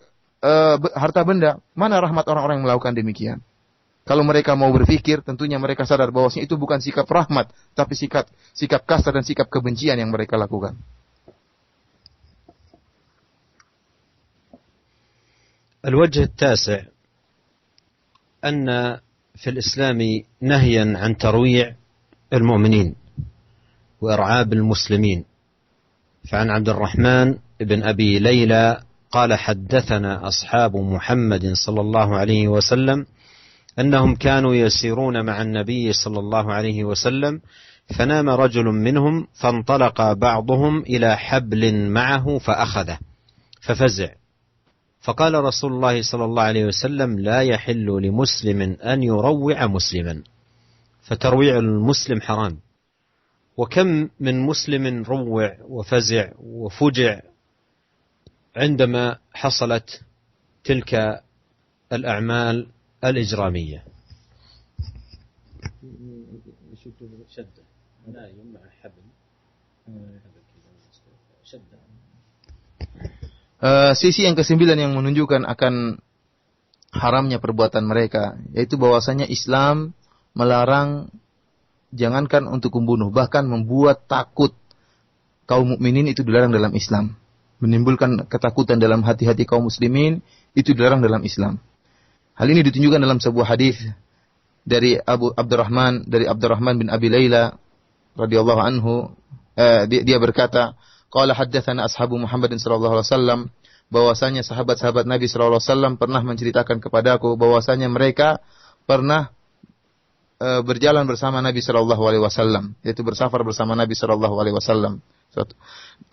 harta benda. Mana rahmat orang-orang yang melakukan demikian? Kalau mereka mau berpikir, tentunya mereka sadar bahwasanya itu bukan sikap rahmat, tapi sikap kasar dan sikap kebencian yang mereka lakukan. الوجه التاسع أن في الإسلام نهيا عن ترويع المؤمنين وإرعاب المسلمين. فعن عبد الرحمن بن أبي ليلى قال حدثنا أصحاب محمد صلى الله عليه وسلم أنهم كانوا يسيرون مع النبي صلى الله عليه وسلم فنام رجل منهم فانطلق بعضهم إلى حبل معه فأخذه ففزع فقال رسول الله صلى الله عليه وسلم لا يحل لمسلم أن يروع مسلما فترويع المسلم حرام. وكم من مسلم روع وفزع وفجع عندما حصلت تلك الأعمال الإجرامية. Sisi yang ke-9 yang menunjukkan akan haramnya perbuatan mereka, yaitu bahwasanya Islam melarang jangankan untuk membunuh, bahkan membuat takut kaum mukminin itu dilarang dalam Islam. Menimbulkan ketakutan dalam hati-hati kaum muslimin itu dilarang dalam Islam. Hal ini ditunjukkan dalam sebuah hadis dari Abdurrahman bin Abi Laila radhiyallahu anhu. Dia berkata, qala haddatsana ashabu Muhammadin sallallahu alaihi wasallam, bahwasanya sahabat-sahabat Nabi sallallahu alaihi wasallam pernah menceritakan kepadaku bahwasanya mereka pernah berjalan bersama Nabi sallallahu alaihi wasallam, yaitu bersafar bersama Nabi sallallahu alaihi wasallam.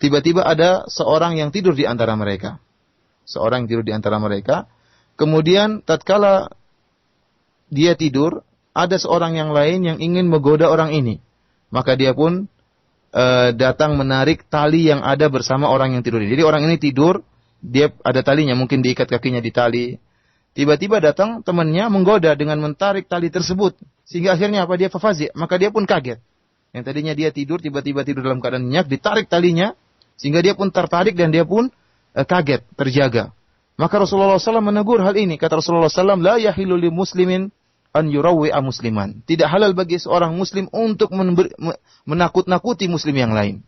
Tiba-tiba ada seorang yang tidur di antara mereka. Kemudian tatkala dia tidur, ada seorang yang lain yang ingin menggoda orang ini. Maka dia pun datang menarik tali yang ada bersama orang yang tidur ini. Jadi orang ini tidur, dia ada talinya, mungkin diikat kakinya di tali. Tiba-tiba datang temannya menggoda dengan mentarik tali tersebut. Sehingga akhirnya apa? Dia fafazi, maka dia pun kaget. Yang tadinya dia tidur, tiba-tiba tidur dalam keadaan nyenyak, ditarik talinya, sehingga dia pun tertarik dan dia pun kaget, terjaga. Maka Rasulullah SAW menegur hal ini. Kata Rasulullah SAW, la yahilu li muslimin an yurawwi'a musliman. Tidak halal bagi seorang muslim untuk menakut-nakuti muslim yang lain.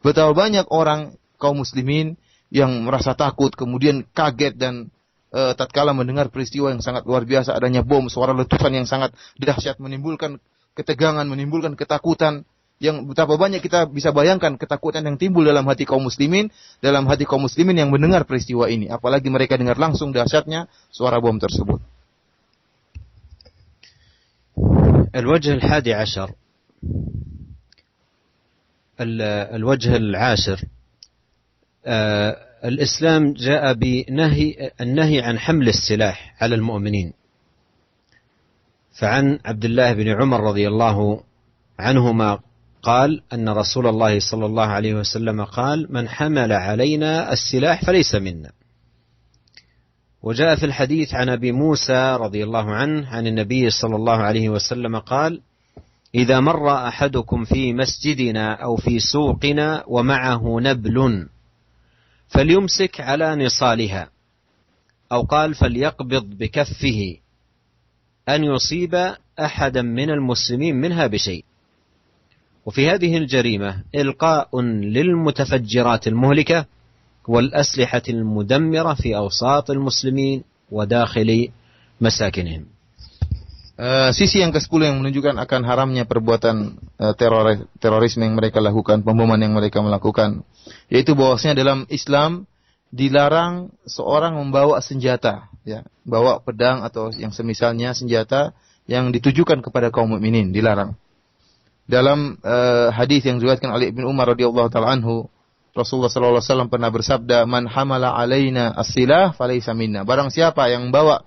Betapa banyak orang kaum muslimin yang merasa takut, kemudian kaget dan tatkala mendengar peristiwa yang sangat luar biasa, adanya bom, suara letusan yang sangat dahsyat, menimbulkan ketegangan, menimbulkan ketakutan, yang betapa banyak kita bisa bayangkan ketakutan yang timbul dalam hati kaum muslimin yang mendengar peristiwa ini. Apalagi mereka dengar langsung dahsyatnya suara bom tersebut. الوجه الحادي عشر الوجه العاشر الإسلام جاء النهي عن حمل السلاح على المؤمنين. فعن عبد الله بن عمر رضي الله عنهما قال أن رسول الله صلى الله عليه وسلم قال من حمل علينا السلاح فليس منا. وجاء في الحديث عن أبي موسى رضي الله عنه عن النبي صلى الله عليه وسلم قال إذا مر أحدكم في مسجدنا أو في سوقنا ومعه نبل فليمسك على نصالها أو قال فليقبض بكفه أن يصيب أحدا من المسلمين منها بشيء. وفي هذه الجريمة إلقاء للمتفجرات المهلكة والأسلحة المدمرة في أوساط المسلمين وداخل مساكنهم. Sisi yang ke-10 yang menunjukkan akan haramnya perbuatan terorisme yang mereka lakukan, pemboman yang mereka melakukan, yaitu bahwasanya dalam Islam dilarang seorang membawa senjata, ya, bawa pedang atau yang semisalnya senjata yang ditujukan kepada kaum mukminin, dilarang. Dalam hadis yang diriwayatkan oleh Ibnu Umar radhiyallahu taala anhu, Rasulullah sallallahu alaihi wasallam pernah bersabda, "Man hamala alaina as-silah falaysa minna." Barang siapa yang membawa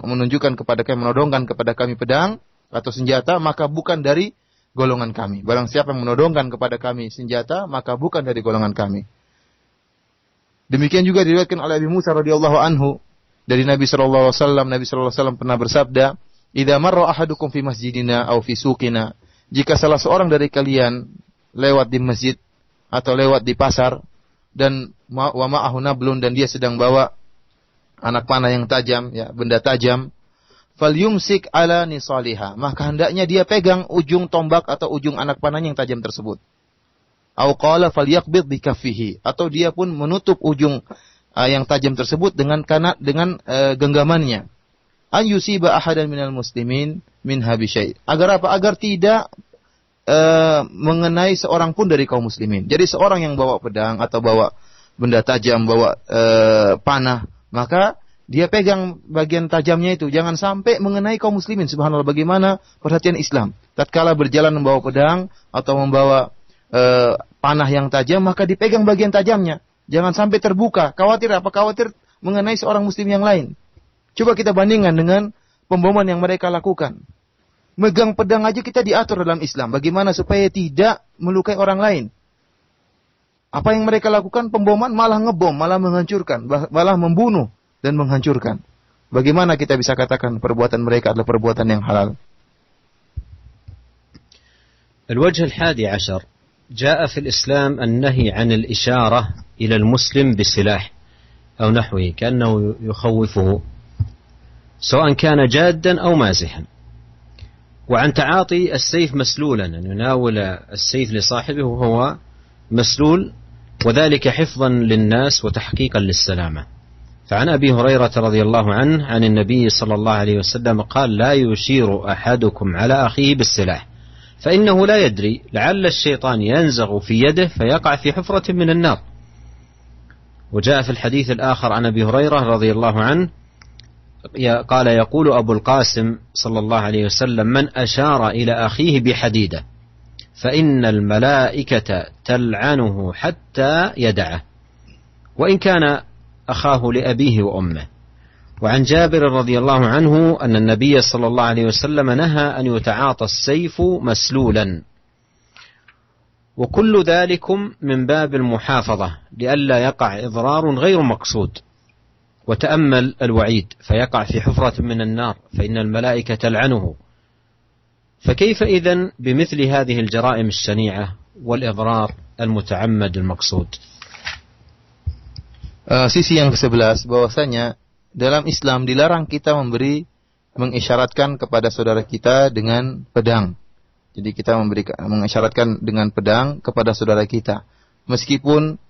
menunjukkan kepada kami, menodongkan kepada kami pedang atau senjata, maka bukan dari golongan kami. Barang siapa yang menodongkan kepada kami senjata, maka bukan dari golongan kami. Demikian juga diriwayatkan oleh Abi Musa radhiyallahu anhu dari Nabi sallallahu alaihi wasallam. Nabi sallallahu alaihi wasallam pernah bersabda, "Idza marra ahadukum fi masjidina aw fi suqina." Jika salah seorang dari kalian lewat di masjid atau lewat di pasar dan wa ma'ahu nablun, dan dia sedang bawa anak panah yang tajam, ya, benda tajam, falyumsik ala nisaliha, maka hendaknya dia pegang ujung tombak atau ujung anak panah yang tajam tersebut. Au qala falyaqbid bi kaffihi, atau dia pun menutup ujung yang tajam tersebut dengan genggamannya. An yusiba ahadan minal muslimin min habisyai. Agar apa? Agar tidak mengenai seorang pun dari kaum muslimin. Jadi seorang yang bawa pedang atau bawa benda tajam, bawa panah, maka dia pegang bagian tajamnya itu, jangan sampai mengenai kaum muslimin. Subhanallah, bagaimana perhatian Islam. Tatkala berjalan membawa pedang atau membawa panah yang tajam, maka dipegang bagian tajamnya. Jangan sampai terbuka. Khawatir apa? Khawatir mengenai seorang muslim yang lain. Coba kita bandingkan dengan pemboman yang mereka lakukan. Megang pedang aja kita diatur dalam Islam. Bagaimana supaya tidak melukai orang lain. Apa yang mereka lakukan? Pemboman malah ngebom, malah menghancurkan, malah membunuh dan menghancurkan. Bagaimana kita bisa katakan perbuatan mereka adalah perbuatan yang halal? الوجه الحادي عشر جاء في الإسلام النهي عن الإشارة إلى المسلم بسلاح أو نحوه كأنه يخوفه سواء كان جادا أو مازحا، وعن تعاطي السيف مسلولا، أن يناول السيف لصاحبه وهو مسلول، وذلك حفظا للناس وتحقيقا للسلامة. فعن أبي هريرة رضي الله عنه عن النبي صلى الله عليه وسلم قال لا يشير أحدكم على أخيه بالسلاح فإنه لا يدري لعل الشيطان ينزغ في يده فيقع في حفرة من النار. وجاء في الحديث الآخر عن أبي هريرة رضي الله عنه قال يقول أبو القاسم صلى الله عليه وسلم من أشار إلى أخيه بحديدة فإن الملائكة تلعنه حتى يدعه وإن كان أخاه لأبيه وأمه. وعن جابر رضي الله عنه أن النبي صلى الله عليه وسلم نهى أن يتعاطى السيف مسلولا. وكل ذلكم من باب المحافظة لئلا يقع إضرار غير مقصود. وتأمل الوعيد فيقع في حفرة من النار فإن الملائكة تلعنه. فكيف إذن بمثل هذه الجرائم الشنيعة والإضرار المتعمد المقصود؟ Sisi yang ke-11 bahwasanya dalam Islam dilarang kita mengisyaratkan kepada saudara kita dengan pedang. Jadi kita mengisyaratkan dengan pedang kepada saudara kita meskipun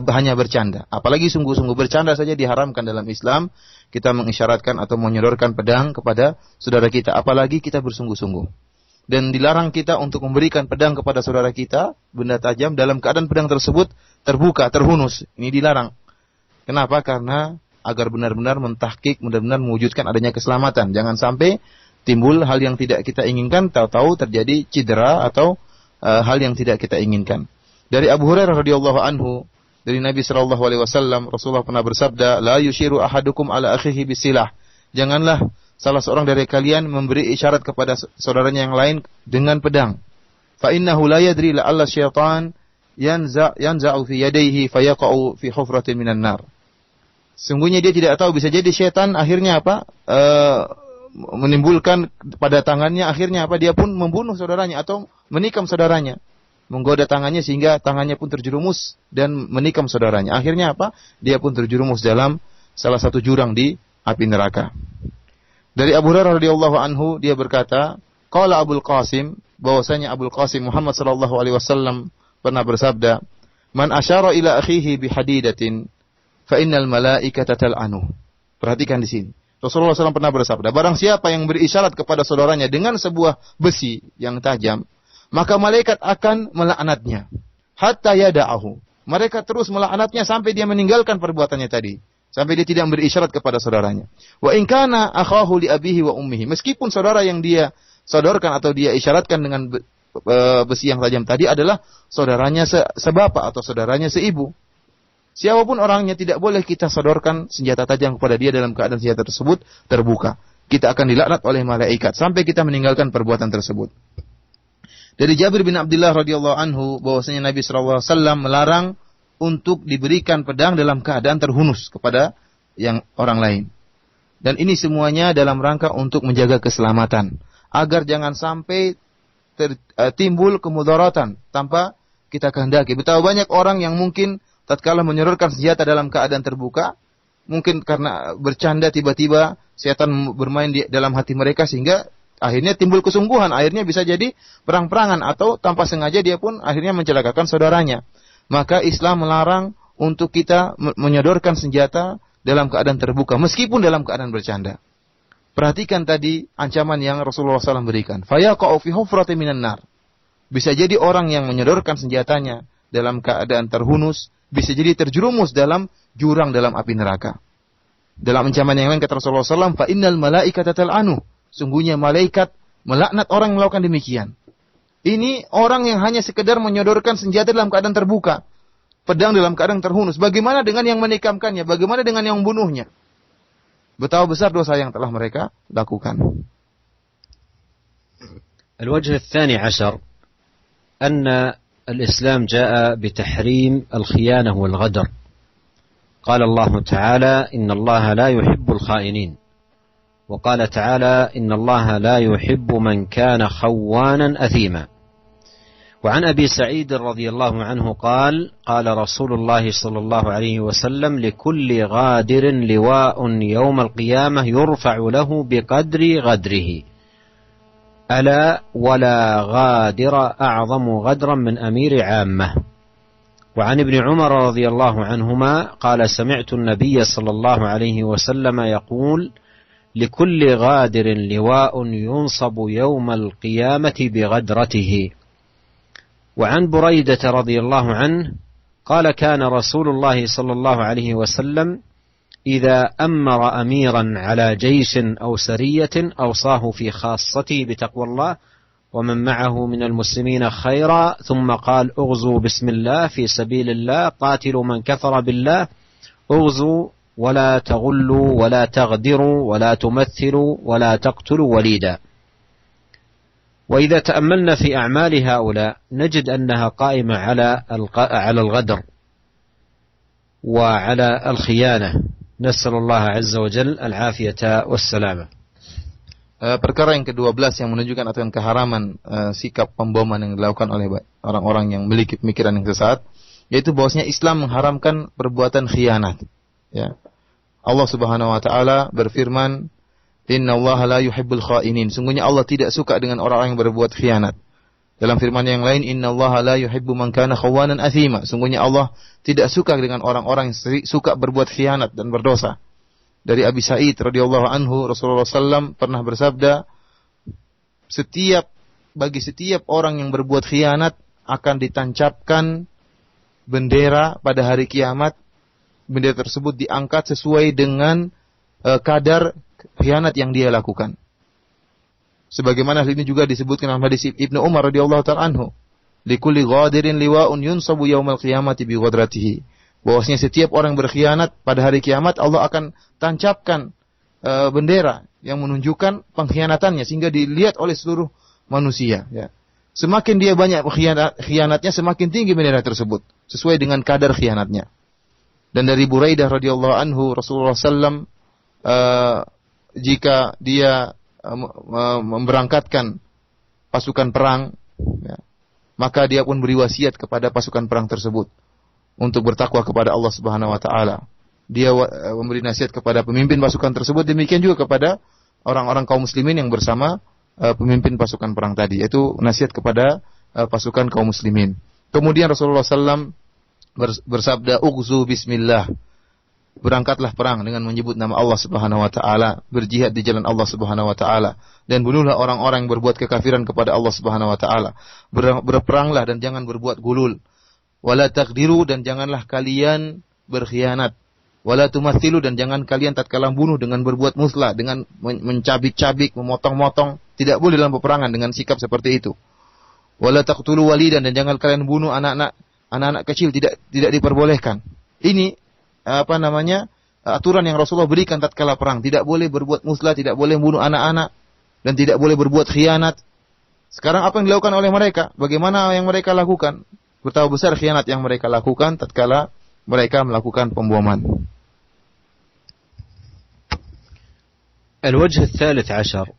hanya bercanda. Apalagi sungguh-sungguh bercanda saja diharamkan dalam Islam. Kita mengisyaratkan atau menyodorkan pedang kepada saudara kita, apalagi kita bersungguh-sungguh. dan dilarang kita untuk memberikan pedang kepada saudara kita, benda tajam, dalam keadaan pedang tersebut terbuka, terhunus. Ini dilarang. Kenapa? Karena agar benar-benar mentahqiq, benar-benar mewujudkan adanya keselamatan. Jangan sampai timbul hal yang tidak kita inginkan, tahu-tahu terjadi cedera atau hal yang tidak kita inginkan. Dari Abu Hurairah radhiyallahu anhu, dari Nabi sallallahu alaihi wasallam, Rasulullah pernah bersabda, "La yushiru ahadukum ala akhihi bisilah." Janganlah salah seorang dari kalian memberi isyarat kepada saudaranya yang lain dengan pedang. Fa innahu la yadri la'alla syaitan yanza'u fi yadayhi fayaqa'u fi hufratin minan nar. Sungguhnya dia tidak tahu, bisa jadi syaitan akhirnya menimbulkan pada tangannya, akhirnya dia pun membunuh saudaranya atau menikam saudaranya, menggoda tangannya sehingga tangannya pun terjerumus dan menikam saudaranya. Akhirnya dia pun terjerumus dalam salah satu jurang di api neraka. Dari Abu Hurairah radhiyallahu anhu, dia berkata, qala Abul Qasim, bahwasanya Abul Qasim Muhammad sallallahu alaihi wasallam pernah bersabda, "Man asyara ila akhihi bihadidatin fa innal malaikata tal'anu." Perhatikan di sini. Rasulullah SAW pernah bersabda, barang siapa yang berisyarat kepada saudaranya dengan sebuah besi yang tajam, maka malaikat akan melaknatnya. Hatta yada'ahu. Mereka terus melaknatnya sampai dia meninggalkan perbuatannya tadi. Sampai dia tidak berisyarat kepada saudaranya. Wa in kana akhahu li abihi wa ummihi. Meskipun saudara yang dia sodorkan atau dia isyaratkan dengan besi yang tajam tadi adalah saudaranya sebapak atau saudaranya seibu. Siapapun orangnya tidak boleh kita sodorkan senjata tajam kepada dia dalam keadaan senjata tersebut terbuka. Kita akan dilaknat oleh malaikat sampai kita meninggalkan perbuatan tersebut. Dari Jabir bin Abdullah radhiyallahu anhu bahwasanya Nabi sallallahu alaihi wasallam melarang untuk diberikan pedang dalam keadaan terhunus kepada yang orang lain. Dan ini semuanya dalam rangka untuk menjaga keselamatan agar jangan sampai timbul kemudaratan tanpa kita kehendaki. Betapa banyak orang yang mungkin tatkala menyodorkan senjata dalam keadaan terbuka, mungkin karena bercanda tiba-tiba setan bermain di dalam hati mereka sehingga akhirnya timbul kesungguhan, akhirnya bisa jadi perang-perangan atau tanpa sengaja dia pun akhirnya mencelakakan saudaranya. Maka Islam melarang untuk kita menyodorkan senjata dalam keadaan terbuka meskipun dalam keadaan bercanda. Perhatikan tadi ancaman yang Rasulullah SAW berikan. Fayaqa'u fi hufratin minan nar. Bisa jadi orang yang menyodorkan senjatanya dalam keadaan terhunus bisa jadi terjerumus dalam jurang dalam api neraka. Dalam ancaman yang lain kata Rasulullah SAW, fa innal malaikata tal'anu. Sungguhnya malaikat melaknat orang yang melakukan demikian. Ini orang yang hanya sekedar menyodorkan senjata dalam keadaan terbuka, pedang dalam keadaan terhunus. Bagaimana dengan yang menikamkannya? Bagaimana dengan yang membunuhnya? Betapa besar dosa yang telah mereka lakukan. الوجه الثاني عشر أن الإسلام جاء بتحريم الخيانة والغدر. قال الله تعالى: إن الله لا يحب الخائنين. وقال تعالى: إن الله لا يحب من كان خوانا أثيما. وعن أبي سعيد رضي الله عنه قال: قال رسول الله صلى الله عليه وسلم: لكل غادر لواء يوم القيامة يرفع له بقدر غدره. ألا ولا غادر أعظم غدرا من أمير عامة. وعن ابن عمر رضي الله عنهما قال: سمعت النبي صلى الله عليه وسلم يقول: لكل غادر لواء ينصب يوم القيامة بغدرته. وعن بريدة رضي الله عنه قال: كان رسول الله صلى الله عليه وسلم إذا أمر أميرا على جيش أو سرية أوصاه في خاصته بتقوى الله ومن معه من المسلمين خيرا، ثم قال: اغزوا بسم الله في سبيل الله، قاتلوا من كفر بالله، اغزوا ولا تغلوا ولا تغدروا ولا تمثلوا ولا تقتلوا وليدا. وإذا تأملنا في أعمال هؤلاء نجد أنها قائمة على الغدر وعلى الخيانة. نسأل الله عز وجل العافية والسلامة. Perkara yang ke-12 yang menunjukkan akan keharaman sikap pemboman yang dilakukan oleh orang-orang yang memiliki pemikiran yang sesat, yaitu bahwasanya Islam mengharamkan perbuatan khianat. Ya. Allah Subhanahu wa taala berfirman, "Innallaha la yuhibbul kha'inin." Sungguhnya Allah tidak suka dengan orang-orang yang berbuat khianat. Dalam firman yang lain, "Innallaha la yuhibbu man kana khawanan athima." Sungguhnya Allah tidak suka dengan orang-orang yang suka berbuat khianat dan berdosa. Dari Abi Sa'id radhiyallahu anhu, Rasulullah SAW pernah bersabda, setiap bagi setiap orang yang berbuat khianat akan ditancapkan bendera pada hari kiamat. Bendera tersebut diangkat sesuai dengan kadar khianat yang dia lakukan. Sebagaimana hal ini juga disebutkan dalam hadis Ibnu Umar radhiyallahu ta'ala anhu, likulli ghadirin liwa'un yunsabu yaumal qiyamati bi ghadratihi. Bahwasanya setiap orang berkhianat pada hari kiamat Allah akan tancapkan bendera yang menunjukkan pengkhianatannya sehingga dilihat oleh seluruh manusia, ya. Semakin dia banyak khianatnya, semakin tinggi bendera tersebut sesuai dengan kadar khianatnya. Dan dari Buraidah radhiyallahu anhu, Rasulullah sallam jika dia memberangkatkan pasukan perang, ya, maka dia pun beri wasiat kepada pasukan perang tersebut untuk bertakwa kepada Allah Subhanahu wa taala. Dia memberi nasihat kepada pemimpin pasukan tersebut, demikian juga kepada orang-orang kaum muslimin yang bersama pemimpin pasukan perang tadi, yaitu nasihat kepada pasukan kaum muslimin. Kemudian Rasulullah sallam bersabda, "Ughzu bismillah." Berangkatlah perang dengan menyebut nama Allah Subhanahu wa taala, berjihad di jalan Allah Subhanahu wa taala, dan bunuhlah orang-orang yang berbuat kekafiran kepada Allah Subhanahu wa taala. Berperanglah dan jangan berbuat gulul. Wala taqdiru, dan janganlah kalian berkhianat. Wala tumathilu, dan jangan kalian tatkala bunuh dengan berbuat muslah, dengan mencabik-cabik, memotong-motong. Tidak boleh dalam peperangan dengan sikap seperti itu. Wala taqtulu walidan, dan jangan kalian bunuh anak-anak kecil, tidak diperbolehkan. Ini aturan yang Rasulullah berikan tatkala perang. Tidak boleh berbuat muslah, tidak boleh membunuh anak-anak, dan tidak boleh berbuat khianat. Sekarang apa yang dilakukan oleh mereka? Bagaimana yang mereka lakukan? Betapa besar khianat yang mereka lakukan tatkala mereka melakukan pemboman. الوجه الثالث عشر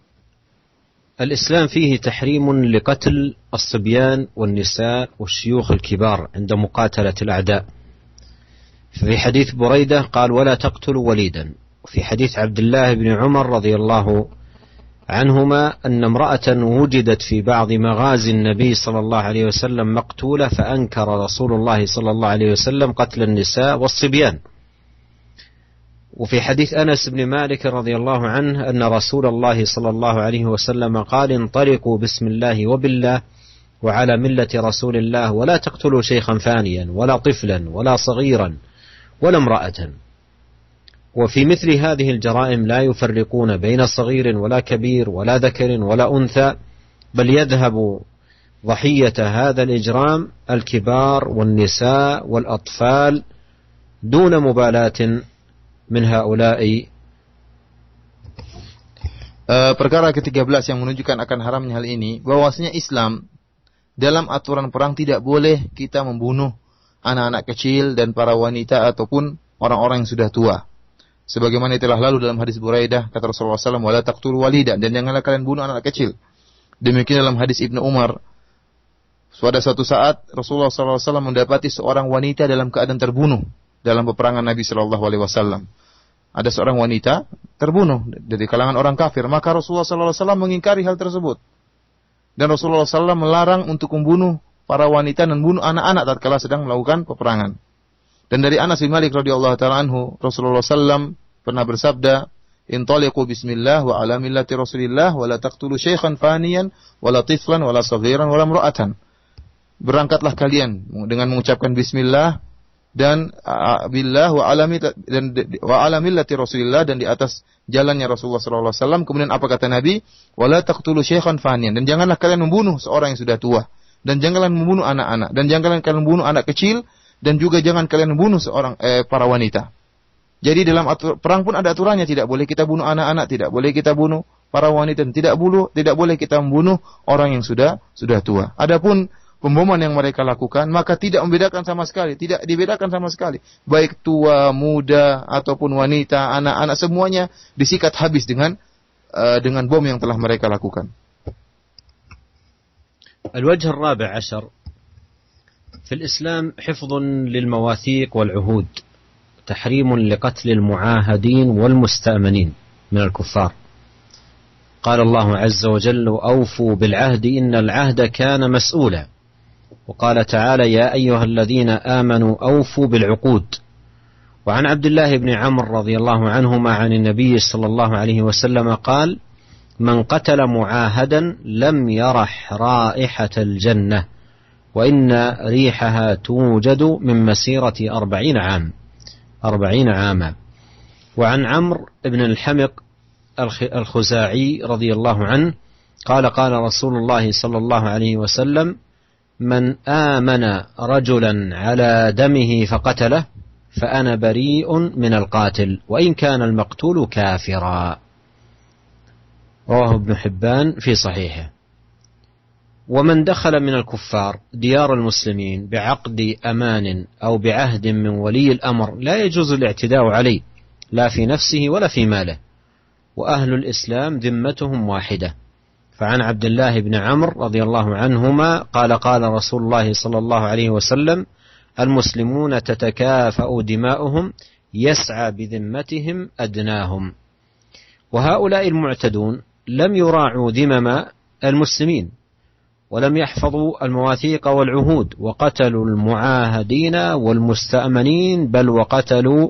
الإسلام فيه تحريم لقتل الصبيان والنساء والشيوخ الكبار عند مقاتلة الأعداء. في حديث بريدة قال ولا تقتلوا وليدا. وفي حديث عبد الله بن عمر رضي الله عنهما أن امرأة وجدت في بعض مغازي النبي صلى الله عليه وسلم مقتولة فأنكر رسول الله صلى الله عليه وسلم قتل النساء والصبيان. وفي حديث أنس بن مالك رضي الله عنه أن رسول الله صلى الله عليه وسلم قال انطلقوا بسم الله وبالله وعلى ملة رسول الله ولا تقتلوا شيخا فانيا ولا طفلا ولا صغيرا ولا امرأة. وفي مثل هذه الجرائم لا يفرقون بين صغير ولا كبير ولا ذكر ولا أنثى، بل يذهب ضحية هذا الإجرام الكبار والنساء والأطفال دون مبالاة من هؤلاء. Perkara ke-13 yang menunjukkan akan haramnya hal ini, bahwasanya Islam dalam aturan perang tidak boleh kita membunuh anak-anak kecil dan para wanita ataupun orang-orang yang sudah tua. Sebagaimana telah lalu dalam hadis Buraidah, kata Rasulullah SAW, wala taqtulu walida, dan janganlah kalian bunuh anak kecil. Demikian dalam hadis Ibnu Umar, pada suatu saat Rasulullah SAW mendapati seorang wanita dalam keadaan terbunuh dalam peperangan Nabi SAW. Ada seorang wanita terbunuh dari kalangan orang kafir, maka Rasulullah SAW mengingkari hal tersebut. Dan Rasulullah SAW melarang untuk membunuh para wanita dan bunuh anak-anak tatkala sedang melakukan peperangan. Dan dari Anas bin Malik radhiyallahu ta'ala anhu, Rasulullah SAW pernah bersabda, "Intaliqu bismillah wa ala millati Rasulillah wa la taqtulu syaikhan faniyan wa la tiflan wa la saghiran wa la imra'atan." Berangkatlah kalian dengan mengucapkan bismillah dan billah wa ala millati Rasulillah, dan di atas jalannya Rasulullah sallallahu alaihi wasallam. Kemudian apa kata Nabi? "Wa la taqtulu syaikhan faniyan." Dan janganlah kalian membunuh seorang yang sudah tua, dan janganlah membunuh anak-anak, dan janganlah kalian membunuh anak kecil, dan juga jangan kalian membunuh seorang para wanita. Jadi dalam perang pun ada aturannya, tidak boleh kita bunuh anak-anak, tidak boleh kita bunuh para wanita, dan tidak boleh kita membunuh orang yang sudah tua. Adapun pemboman yang mereka lakukan, maka tidak membedakan sama sekali, tidak dibedakan sama sekali. Baik tua, muda, ataupun wanita, anak-anak, semuanya disikat habis dengan bom yang telah mereka lakukan. الوجه الرابع عشر في الإسلام حفظ للمواثيق والعهود، تحريم لقتل المعاهدين والمستأمنين من الكفار. قال الله عز وجل أوفوا بالعهد إن العهد كان مسؤولا. وقال تعالى يا أيها الذين آمنوا أوفوا بالعقود. وعن عبد الله بن عمرو رضي الله عنهما عن النبي صلى الله عليه وسلم قال من قتل معاهدا لم يرح رائحة الجنة وإن ريحها توجد من مسيرة 40 عاما. وعن عمرو بن الحمق الخزاعي رضي الله عنه قال قال رسول الله صلى الله عليه وسلم: من آمن رجلا على دمه فقتله فأنا بريء من القاتل وإن كان المقتول كافرا. رواه ابن حبان في صحيحه. ومن دخل من الكفار ديار المسلمين بعقد أمان أو بعهد من ولي الأمر لا يجوز الاعتداء عليه لا في نفسه ولا في ماله، وأهل الإسلام ذمتهم واحدة. فعن عبد الله بن عمرو رضي الله عنهما قال قال رسول الله صلى الله عليه وسلم: المسلمون تتكافأ دماؤهم يسعى بذمتهم أدناهم. وهؤلاء المعتدون لم يراعوا ذمم المسلمين ولم يحفظوا المواثيق والعهود، وقتلوا المعاهدين والمستأمنين بل وقتلوا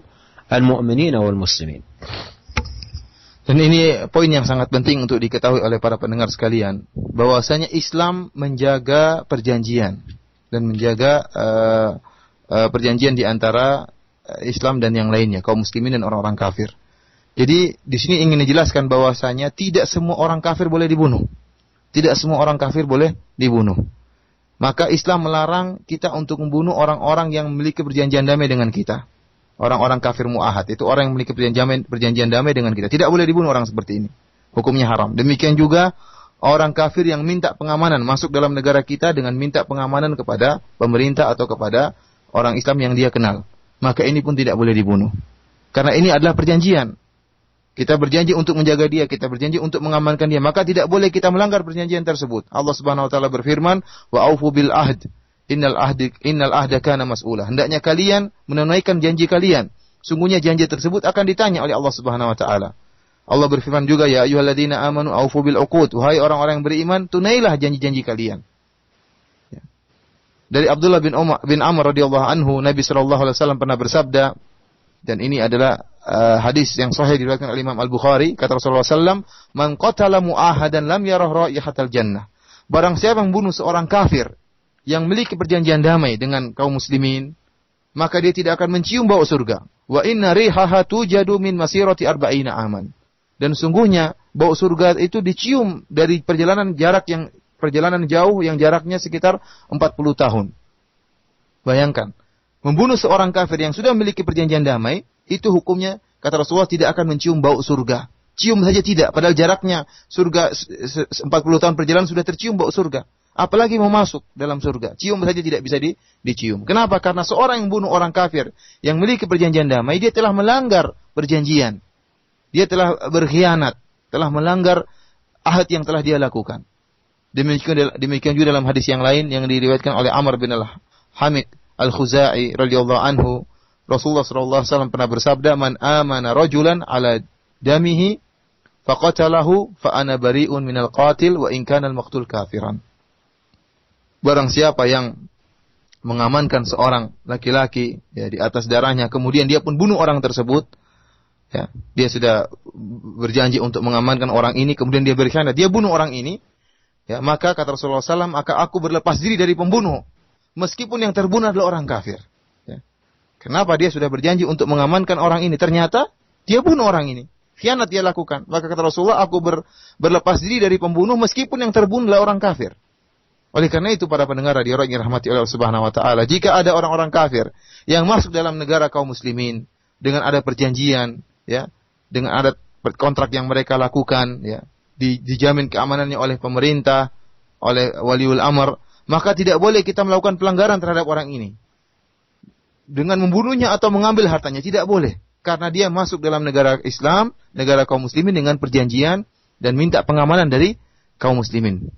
المؤمنين والmuslimin. Dan ini poin yang sangat penting untuk diketahui oleh para pendengar sekalian, bahwasanya Islam menjaga perjanjian dan menjaga perjanjian di antara Islam dan yang lainnya, kaum muslimin dan orang-orang kafir. Jadi di sini ingin dijelaskan bahwasanya tidak semua orang kafir boleh dibunuh. Tidak semua orang kafir boleh dibunuh. Maka Islam melarang kita untuk membunuh orang-orang yang memiliki perjanjian damai dengan kita. Orang-orang kafir mu'ahad, itu orang yang memiliki perjanjian damai dengan kita. Tidak boleh dibunuh orang seperti ini. Hukumnya haram. Demikian juga orang kafir yang minta pengamanan masuk dalam negara kita dengan minta pengamanan kepada pemerintah atau kepada orang Islam yang dia kenal. Maka ini pun tidak boleh dibunuh. Karena ini adalah perjanjian. Kita berjanji untuk menjaga dia, kita berjanji untuk mengamankan dia, maka tidak boleh kita melanggar perjanjian tersebut. Allah Subhanahu wa taala berfirman, "Wa aufu bil ahd, innal ahda kana mas'ula." Hendaknya kalian menunaikan janji kalian. Sungguhnya janji tersebut akan ditanya oleh Allah Subhanahu wa taala. Allah berfirman juga, "Ya ayyuhalladzina amanu aufu bil uqud." Wahai orang-orang yang beriman, tunailah janji-janji kalian. Ya. Dari Abdullah bin Amr radhiyallahu anhu, Nabi sallallahu alaihi wasallam pernah bersabda, dan ini adalah hadis yang sahih diriwayatkan oleh Imam Al-Bukhari, kata Rasulullah SAW, "Man qatala mu'ahadan lam yarah raihatal jannah." Barang siapa yang membunuh seorang kafir yang memiliki perjanjian damai dengan kaum muslimin, maka dia tidak akan mencium bau surga. Wa inna rihaha tujadu min masirati 40 aman. Dan sungguhnya bau surga itu dicium dari perjalanan jauh yang jaraknya sekitar 40 tahun. Bayangkan, membunuh seorang kafir yang sudah memiliki perjanjian damai, itu hukumnya, kata Rasulullah, tidak akan mencium bau surga. Cium saja tidak, padahal jaraknya surga 40 tahun perjalanan sudah tercium bau surga. Apalagi mau masuk dalam surga, cium saja tidak bisa dicium. Kenapa? Karena seorang yang bunuh orang kafir yang memiliki perjanjian damai, dia telah melanggar perjanjian. Dia telah berkhianat, telah melanggar ahad yang telah dia lakukan. Demikian juga dalam hadis yang lain yang diriwayatkan oleh Amr bin al-Hamid al-Khuzai radhiyallahu anhu, Rasulullah sallallahu alaihi wasallam pernah bersabda, "Man amana rajulan ala damihi faqatalahu fa ana bari'un minal qatil wa in kana al-maqtul kafiran." Barang siapa yang mengamankan seorang laki-laki ya di atas darahnya, kemudian dia pun bunuh orang tersebut, ya, dia sudah berjanji untuk mengamankan orang ini, kemudian dia berkhianat, dia bunuh orang ini, ya, maka kata Rasulullah SAW, maka aku berlepas diri dari pembunuh, meskipun yang terbunuh adalah orang kafir. Kenapa? Dia sudah berjanji untuk mengamankan orang ini. Ternyata dia bunuh orang ini. Khianat dia lakukan. Maka kata Rasulullah, aku berlepas diri dari pembunuh meskipun yang terbunuh adalah orang kafir. Oleh karena itu, para pendengar radio yang dirahmati oleh Allah Subhanahu wa taala, jika ada orang-orang kafir yang masuk dalam negara kaum muslimin dengan ada perjanjian, ya, dengan ada kontrak yang mereka lakukan, ya, dijamin keamanannya oleh pemerintah, oleh waliul amr, maka tidak boleh kita melakukan pelanggaran terhadap orang ini dengan membunuhnya atau mengambil hartanya, tidak boleh. Karena dia masuk dalam negara Islam, negara kaum muslimin dengan perjanjian dan minta pengamanan dari kaum muslimin.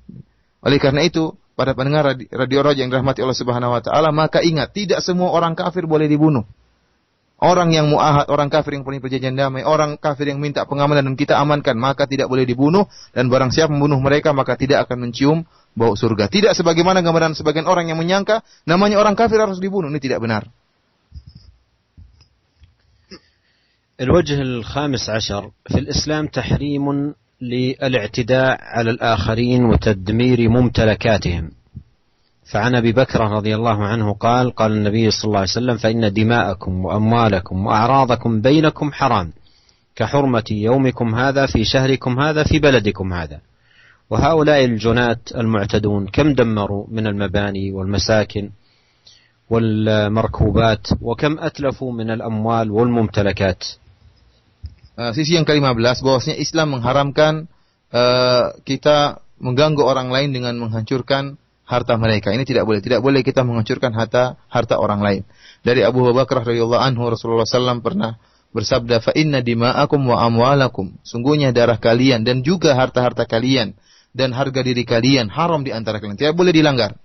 Oleh karena itu, para pendengar radio Raja yang dirahmati Allah Subhanahu wa taala, maka ingat, tidak semua orang kafir boleh dibunuh. Orang yang mu'ahad, orang kafir yang punya perjanjian damai, orang kafir yang minta pengamanan dan kita amankan, maka tidak boleh dibunuh, dan barang siapa membunuh mereka maka tidak akan mencium bau surga. Tidak sebagaimana gambaran sebagian orang yang menyangka namanya orang kafir harus dibunuh. Ini tidak benar. الوجه الخامس عشر في الإسلام تحريم للاعتداء على الآخرين وتدمير ممتلكاتهم. فعن أبي بكر رضي الله عنه قال النبي صلى الله عليه وسلم: فإن دماءكم وأموالكم وأعراضكم بينكم حرام كحرمة يومكم هذا في شهركم هذا في بلدكم هذا. وهؤلاء الجناة المعتدون كم دمروا من المباني والمساكن والمركوبات وكم أتلفوا من الأموال والممتلكات. Sisi yang ke-15 bahwasanya Islam mengharamkan kita mengganggu orang lain dengan menghancurkan harta mereka. Ini tidak boleh. Tidak boleh kita menghancurkan harta orang lain. Dari Abu Bakar radhiyallahu anhu, Rasulullah SAW pernah bersabda, "Fa inna dima'akum wa amwalakum." Sungguhnya darah kalian dan juga harta-harta kalian dan harga diri kalian haram di antara kalian. Tidak boleh dilanggar.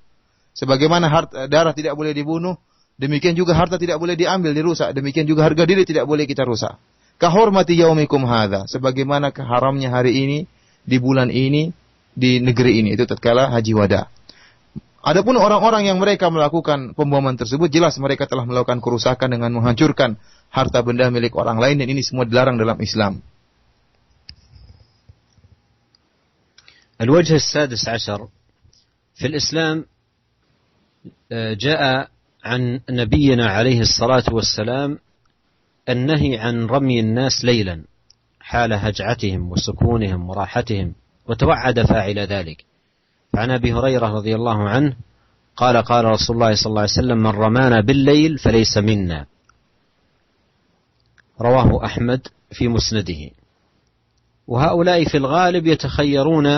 Sebagaimana darah tidak boleh dibunuh, demikian juga harta tidak boleh diambil, dirusak. Demikian juga harga diri tidak boleh kita rusak. Kahormati yaumikum hadza, sebagaimana keharamnya hari ini, di bulan ini, di negeri ini. Itu tatkala haji wada. Adapun orang-orang yang mereka melakukan pemboman tersebut, jelas mereka telah melakukan kerusakan dengan menghancurkan harta benda milik orang lain, dan ini semua dilarang dalam Islam. الوجه السادس عشر في الإسلام جاء عن نبينا عليه الصلاة والسلام النهي عن رمي الناس ليلا حال هجعتهم وسكونهم وراحتهم، وتوعد فاعل ذلك. فعن أبي هريرة رضي الله عنه قال رسول الله صلى الله عليه وسلم: من رمانا بالليل فليس منا. رواه أحمد في مسنده. وهؤلاء في الغالب يتخيرون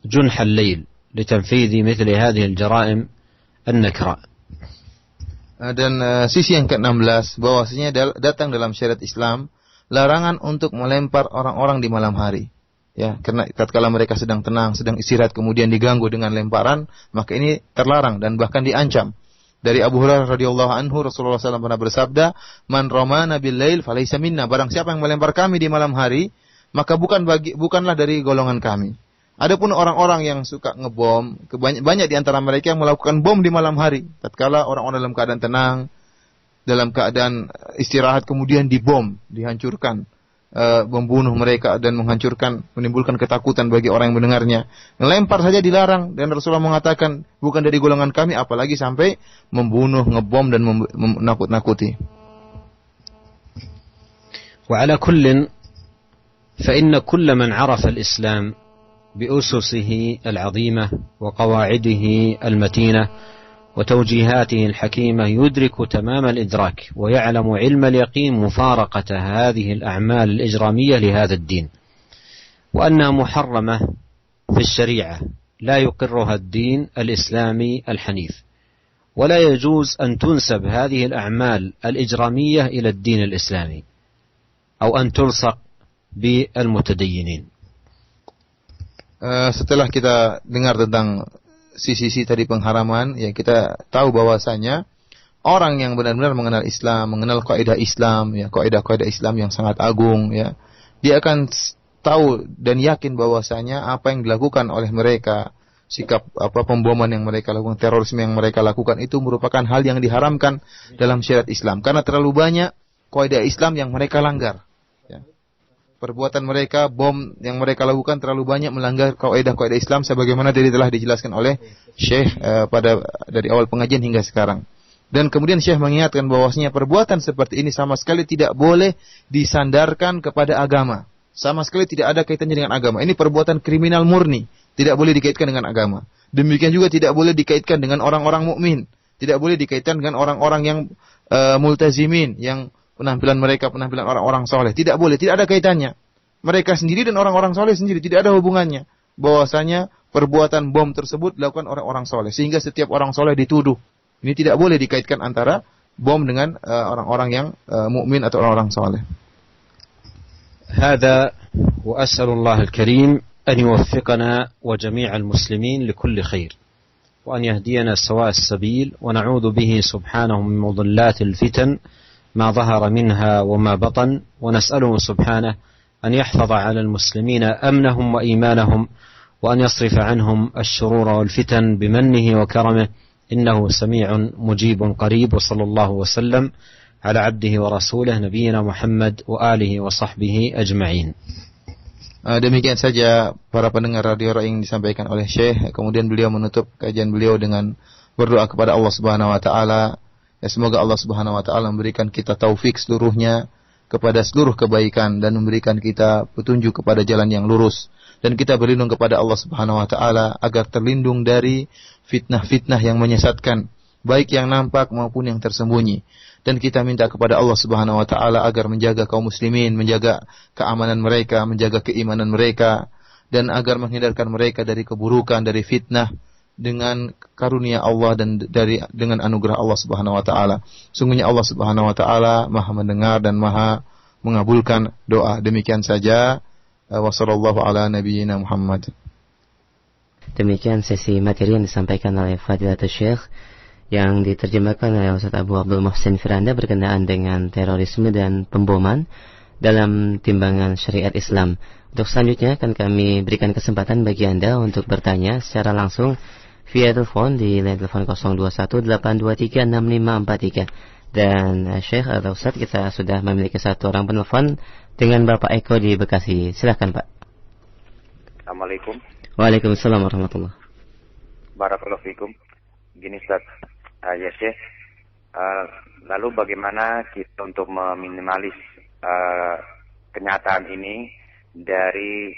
جنح الليل لتنفيذ مثل هذه الجرائم النكراء. Dan sisi yang ke-16 bahwasanya datang dalam syariat Islam larangan untuk melempar orang-orang di malam hari. Ya, karena tatkala mereka sedang tenang, sedang istirahat kemudian diganggu dengan lemparan, maka ini terlarang dan bahkan diancam. Dari Abu Hurairah radhiyallahu anhu, Rasulullah SAW pernah bersabda, "Man ramana bil lail falaysa minna." Barang siapa yang melempar kami di malam hari, maka bukanlah dari golongan kami. Adapun orang-orang yang suka ngebom, banyak di antara mereka yang melakukan bom di malam hari. Tatkala orang-orang dalam keadaan tenang, dalam keadaan istirahat, kemudian dibom, dihancurkan, membunuh mereka dan menghancurkan, menimbulkan ketakutan bagi orang yang mendengarnya. Melempar saja dilarang, dan Rasulullah mengatakan bukan dari golongan kami, apalagi sampai membunuh, ngebom dan menakut-nakuti. Wa ala kullin fa inna kulla man 'arafa al-Islam بأسسه العظيمة وقواعده المتينة وتوجيهاته الحكيمة يدرك تمام الإدراك ويعلم علم اليقين مفارقة هذه الأعمال الإجرامية لهذا الدين، وأنها محرمة في الشريعة لا يقرها الدين الإسلامي الحنيف، ولا يجوز أن تنسب هذه الأعمال الإجرامية إلى الدين الإسلامي أو أن تلصق بالمتدينين. Setelah kita dengar tentang sisi-sisi tadi pengharaman, ya kita tahu bahwasanya orang yang benar-benar mengenal Islam, mengenal kaidah Islam, ya kaidah-kaidah Islam yang sangat agung, ya dia akan tahu dan yakin bahwasanya apa yang dilakukan oleh mereka, sikap pemboman yang mereka lakukan, terorisme yang mereka lakukan itu merupakan hal yang diharamkan dalam syariat Islam, karena terlalu banyak kaidah Islam yang mereka langgar. Perbuatan mereka, bom yang mereka lakukan terlalu banyak melanggar kaidah-kaidah Islam sebagaimana telah dijelaskan oleh Syekh dari awal pengajian hingga sekarang. Dan kemudian Syekh mengingatkan bahwasanya perbuatan seperti ini sama sekali tidak boleh disandarkan kepada agama. Sama sekali tidak ada kaitannya dengan agama. Ini perbuatan kriminal murni, tidak boleh dikaitkan dengan agama. Demikian juga tidak boleh dikaitkan dengan orang-orang mukmin, tidak boleh dikaitkan dengan orang-orang yang multazimin, yang penampilan orang-orang soleh. Tidak boleh, tidak ada kaitannya. Mereka sendiri dan orang-orang soleh sendiri, tidak ada hubungannya. Bahwasanya perbuatan bom tersebut dilakukan orang-orang soleh, sehingga setiap orang soleh dituduh. Ini tidak boleh dikaitkan antara bom dengan orang-orang yang mukmin atau orang-orang soleh. هذا وأسأل الله الكريم أن يوفقنا وجميع المسلمين لكل خير، وأن يهدينا سواء السبيل، ونعوذ به سبحانه من مضلات الفتن ما ظهر منها وما بطن، ونسأله سبحانه أن يحفظ على المسلمين أمنهم وإيمانهم، وأن يصرف عنهم الشرور والفتن بمنه وكرمه، إنه سميع مجيب قريب. وصلى الله وسلم على عبده ورسوله نبينا محمد وآله وصحبه أجمعين. Demikian saja para pendengar radio yang disampaikan oleh Syekh. Kemudian beliau menutup kajian beliau dengan berdoa kepada Allah Subhanahu wa taala. Ya, semoga Allah Subhanahu wa taala memberikan kita taufik seluruhnya kepada seluruh kebaikan dan memberikan kita petunjuk kepada jalan yang lurus. Dan kita berlindung kepada Allah Subhanahu wa taala agar terlindung dari fitnah-fitnah yang menyesatkan, baik yang nampak maupun yang tersembunyi. Dan kita minta kepada Allah Subhanahu wa taala agar menjaga kaum muslimin, menjaga keamanan mereka, menjaga keimanan mereka, dan agar menghindarkan mereka dari keburukan, dari fitnah dengan karunia Allah dan dengan anugerah Allah Subhanahu wa taala. Sungguhnya Allah Subhanahu wa taala Maha mendengar dan Maha mengabulkan doa. Demikian saja. Wassallallahu ala nabiyyina Muhammad. Demikian sesi materi yang disampaikan oleh Fadilatul Syekh yang diterjemahkan oleh Ustaz Abu Abdul Muhsin Firanda berkenaan dengan terorisme dan pemboman dalam timbangan syariat Islam. Untuk selanjutnya akan kami berikan kesempatan bagi Anda untuk bertanya secara langsung via telepon di line telepon 0218236543. Dan Syekh atau Ustaz, kita sudah memiliki satu orang penelpon dengan Bapak Eko di Bekasi. Silakan Pak. Assalamualaikum. Waalaikumsalam warahmatullahi. Barakallahu fikum. Gini Ustaz, ya Syekh, lalu bagaimana kita untuk meminimalis kenyataan ini dari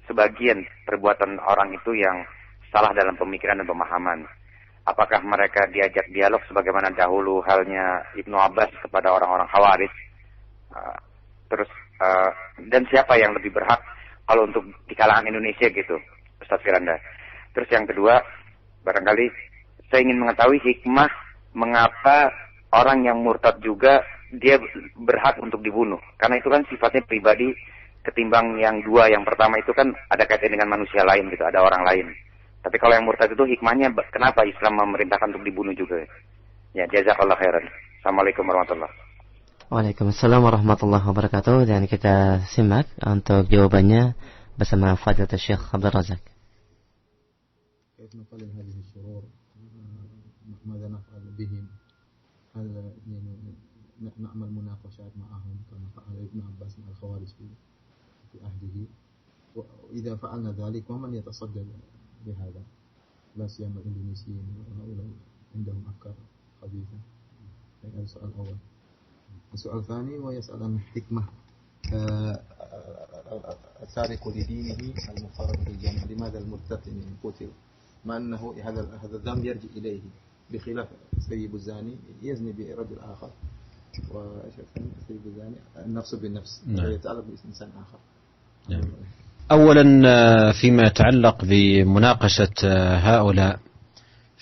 sebagian perbuatan orang itu yang salah dalam pemikiran dan pemahaman? Apakah mereka diajak dialog sebagaimana dahulu halnya Ibnu Abbas kepada orang-orang Khawarij? Dan siapa yang lebih berhak kalau untuk di kalangan Indonesia gitu, Ustaz Firanda? Terus yang kedua, barangkali saya ingin mengetahui hikmah mengapa orang yang murtad juga dia berhak untuk dibunuh. Karena itu kan sifatnya pribadi ketimbang yang dua. Yang pertama itu kan ada kaitan dengan manusia lain gitu, ada orang lain. Tapi kalau yang murtad itu hikmahnya kenapa Islam memerintahkan untuk dibunuh juga? Ya, jazakallah khairan. Assalamualaikum warahmatullahi wabarakatuh. Waalaikumsalam warahmatullahi wabarakatuh. Dan kita simak untuk jawabannya bersama Fadilatul Syekh Abdul Razak. كيف نقلل هذه الشرور؟ ماذا نفعل بهم؟ هل نعمل مناقشات معهم كما فعل ابن عباس مع الخوارج في عهده؟ وإذا فعلنا ذلك ومن يتصدى بهذا؟ لا سيما الإندونيسيين وهؤلاء عندهم أفكار خبيثة. هذا السؤال الأول. السؤال الثاني ويسأل عن الحكمة. التارك لدينه المفارق للجماعة، لماذا المرتد قتل؟ مع أنه هذا الذنب يرجع إليه، بخلاف السيب الزاني يزني برجل آخر، والسيب الزاني النفس بالنفس يتعلق بإنسان آخر. أولا فيما يتعلق بمناقشة هؤلاء،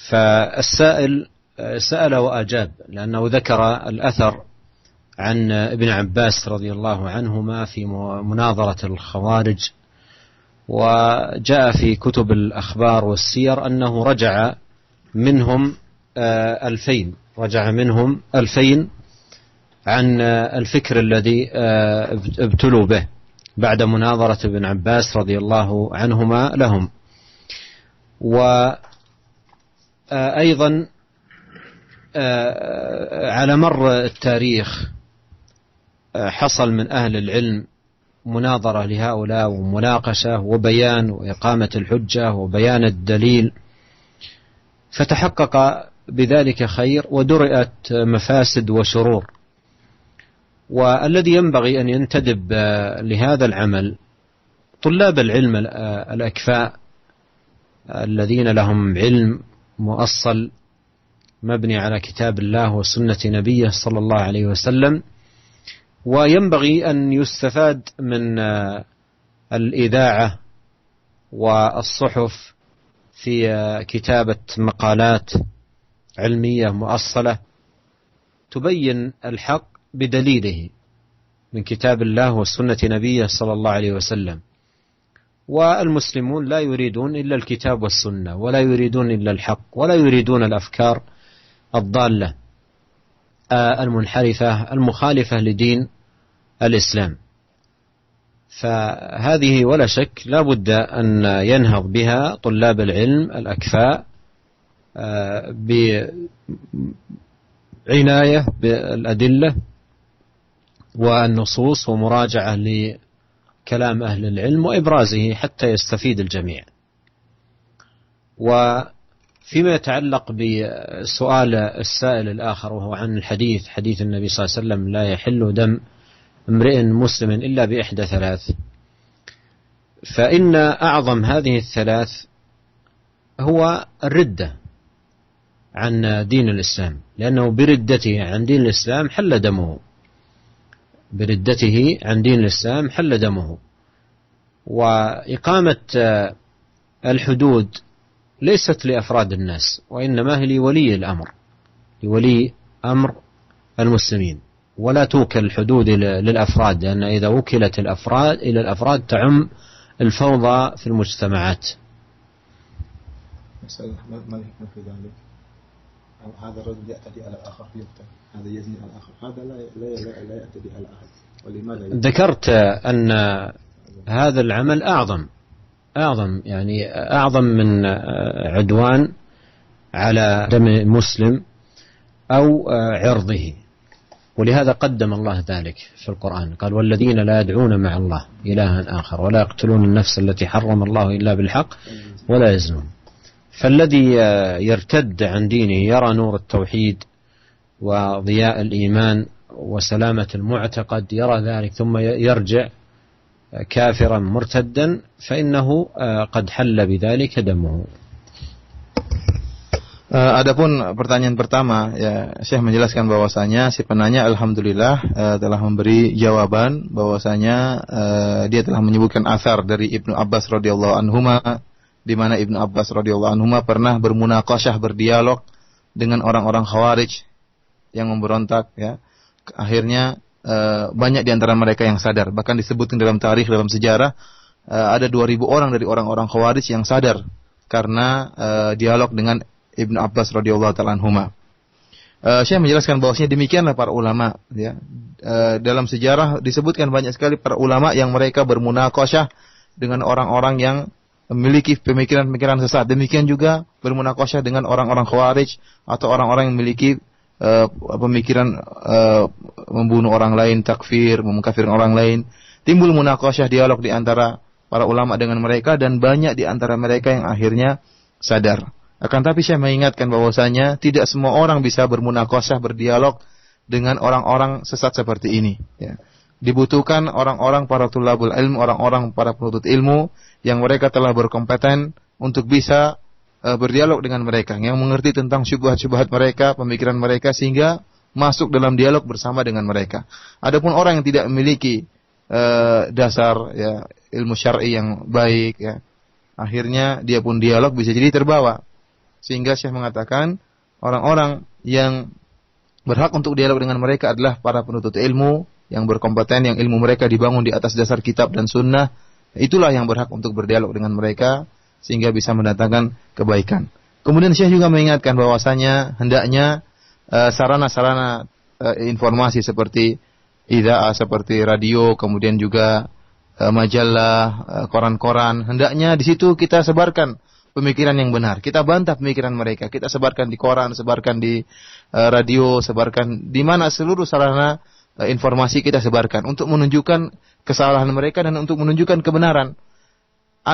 فالسائل سأل وأجاب، لأنه ذكر الأثر عن ابن عباس رضي الله عنهما في مناظرة الخوارج، وجاء في كتب الأخبار والسير أنه رجع منهم 2000 عن الفكر الذي ابتلوا به بعد مناظرة ابن عباس رضي الله عنهما لهم. وأيضا على مر التاريخ حصل من أهل العلم مناظرة لهؤلاء ومناقشة وبيان وإقامة الحجة وبيان الدليل، فتحقق بذلك خير ودرئت مفاسد وشرور. والذي ينبغي أن ينتدب لهذا العمل طلاب العلم الأكفاء الذين لهم علم مؤصل مبني على كتاب الله وسنة نبيه صلى الله عليه وسلم، وينبغي أن يستفاد من الإذاعة والصحف في كتابة مقالات علمية مؤصلة تبين الحق بدليله من كتاب الله وسنة نبيه صلى الله عليه وسلم. والمسلمون لا يريدون إلا الكتاب والسنة، ولا يريدون إلا الحق، ولا يريدون الأفكار الضالة المنحرفة المخالفة لدين الإسلام. فهذه ولا شك لا بد أن ينهض بها طلاب العلم الأكفاء بعناية بالأدلة والنصوص ومراجعة كلام أهل العلم وإبرازه حتى يستفيد الجميع. وفيما يتعلق بسؤال السائل الآخر وهو عن حديث النبي صلى الله عليه وسلم لا يحل دم امرئ مسلم إلا بإحدى ثلاث، فإن أعظم هذه الثلاث هو الردة عن دين الإسلام، لأنه بردته عن دين الإسلام حل دمه، بردته عن دين الإسلام حل دمه. وإقامة الحدود ليست لأفراد الناس، وإنما هي لولي الأمر، لولي أمر المسلمين، ولا توكل الحدود للأفراد، لأن إذا وكلت الأفراد إلى الأفراد تعم الفوضى في المجتمعات. ما الحكمة في ذلك؟ هذا الرجل يعتدي على الآخر يقتل، هذا يزني على الآخر، هذا لا يعتدي على أحد، ولماذا؟ ذكرت أن هذا العمل أعظم، يعني أعظم من عدوان على دم مسلم أو عرضه، ولهذا قدم الله ذلك في القرآن، قال والذين لا يدعون مع الله إلها آخر ولا يقتلون النفس التي حرم الله إلا بالحق ولا يزنون. فالذي يرتد عن دينه يرى نور التوحيد وضياء الإيمان وسلامة المعتقد، يرى ذلك ثم يرجع كافرا مرتدا، فإنه قد حل بذلك دمه. Adapun pertanyaan pertama, ya, Syekh menjelaskan bahwasanya si penanya alhamdulillah telah memberi jawaban bahwasanya dia telah menyebutkan asar dari Ibnu Abbas radhiyallahu anhuma, di mana Ibnu Abbas radhiyallahu anhuma pernah bermunaqasyah, berdialog dengan orang-orang Khawarij yang memberontak, ya. Akhirnya banyak di antara mereka yang sadar, bahkan disebutkan dalam tarikh, dalam sejarah ada 2000 orang dari orang-orang Khawarij yang sadar karena dialog dengan Ibnu Abbas radhiyallahu ta'ala anhuma. Saya menjelaskan bahwasanya demikianlah para ulama, ya. Dalam sejarah disebutkan banyak sekali para ulama yang mereka bermunaqasyah dengan orang-orang yang memiliki pemikiran-pemikiran sesat. Demikian juga bermunaqasyah dengan orang-orang Khawarij atau orang-orang yang memiliki pemikiran membunuh orang lain, takfir, mengkafirkan orang lain. Timbul munaqasyah, dialog di antara para ulama dengan mereka, dan banyak di antara mereka yang akhirnya sadar. Akan tapi saya mengingatkan bahwasanya tidak semua orang bisa bermunaqasyah, berdialog dengan orang-orang sesat seperti ini, ya. Dibutuhkan orang-orang para tulabul ilmu, orang-orang para penuntut ilmu yang mereka telah berkompeten untuk bisa berdialog dengan mereka, yang mengerti tentang syubhat-syubhat mereka, pemikiran mereka, sehingga masuk dalam dialog bersama dengan mereka. Adapun orang yang tidak memiliki dasar, ya, ilmu syar'i yang baik, ya, akhirnya dia pun dialog bisa jadi terbawa. Sehingga Syekh mengatakan orang-orang yang berhak untuk dialog dengan mereka adalah para penuntut ilmu yang berkompeten, yang ilmu mereka dibangun di atas dasar kitab dan sunnah. Itulah yang berhak untuk berdialog dengan mereka sehingga bisa mendatangkan kebaikan. Kemudian Syekh juga mengingatkan bahwasanya hendaknya sarana-sarana informasi seperti idhaa, seperti radio, kemudian juga majalah, koran-koran, hendaknya di situ kita sebarkan pemikiran yang benar. Kita bantah pemikiran mereka, kita sebarkan di koran, sebarkan di radio, sebarkan di mana seluruh sarana informasi kita sebarkan untuk menunjukkan kesalahan mereka dan untuk menunjukkan kebenaran.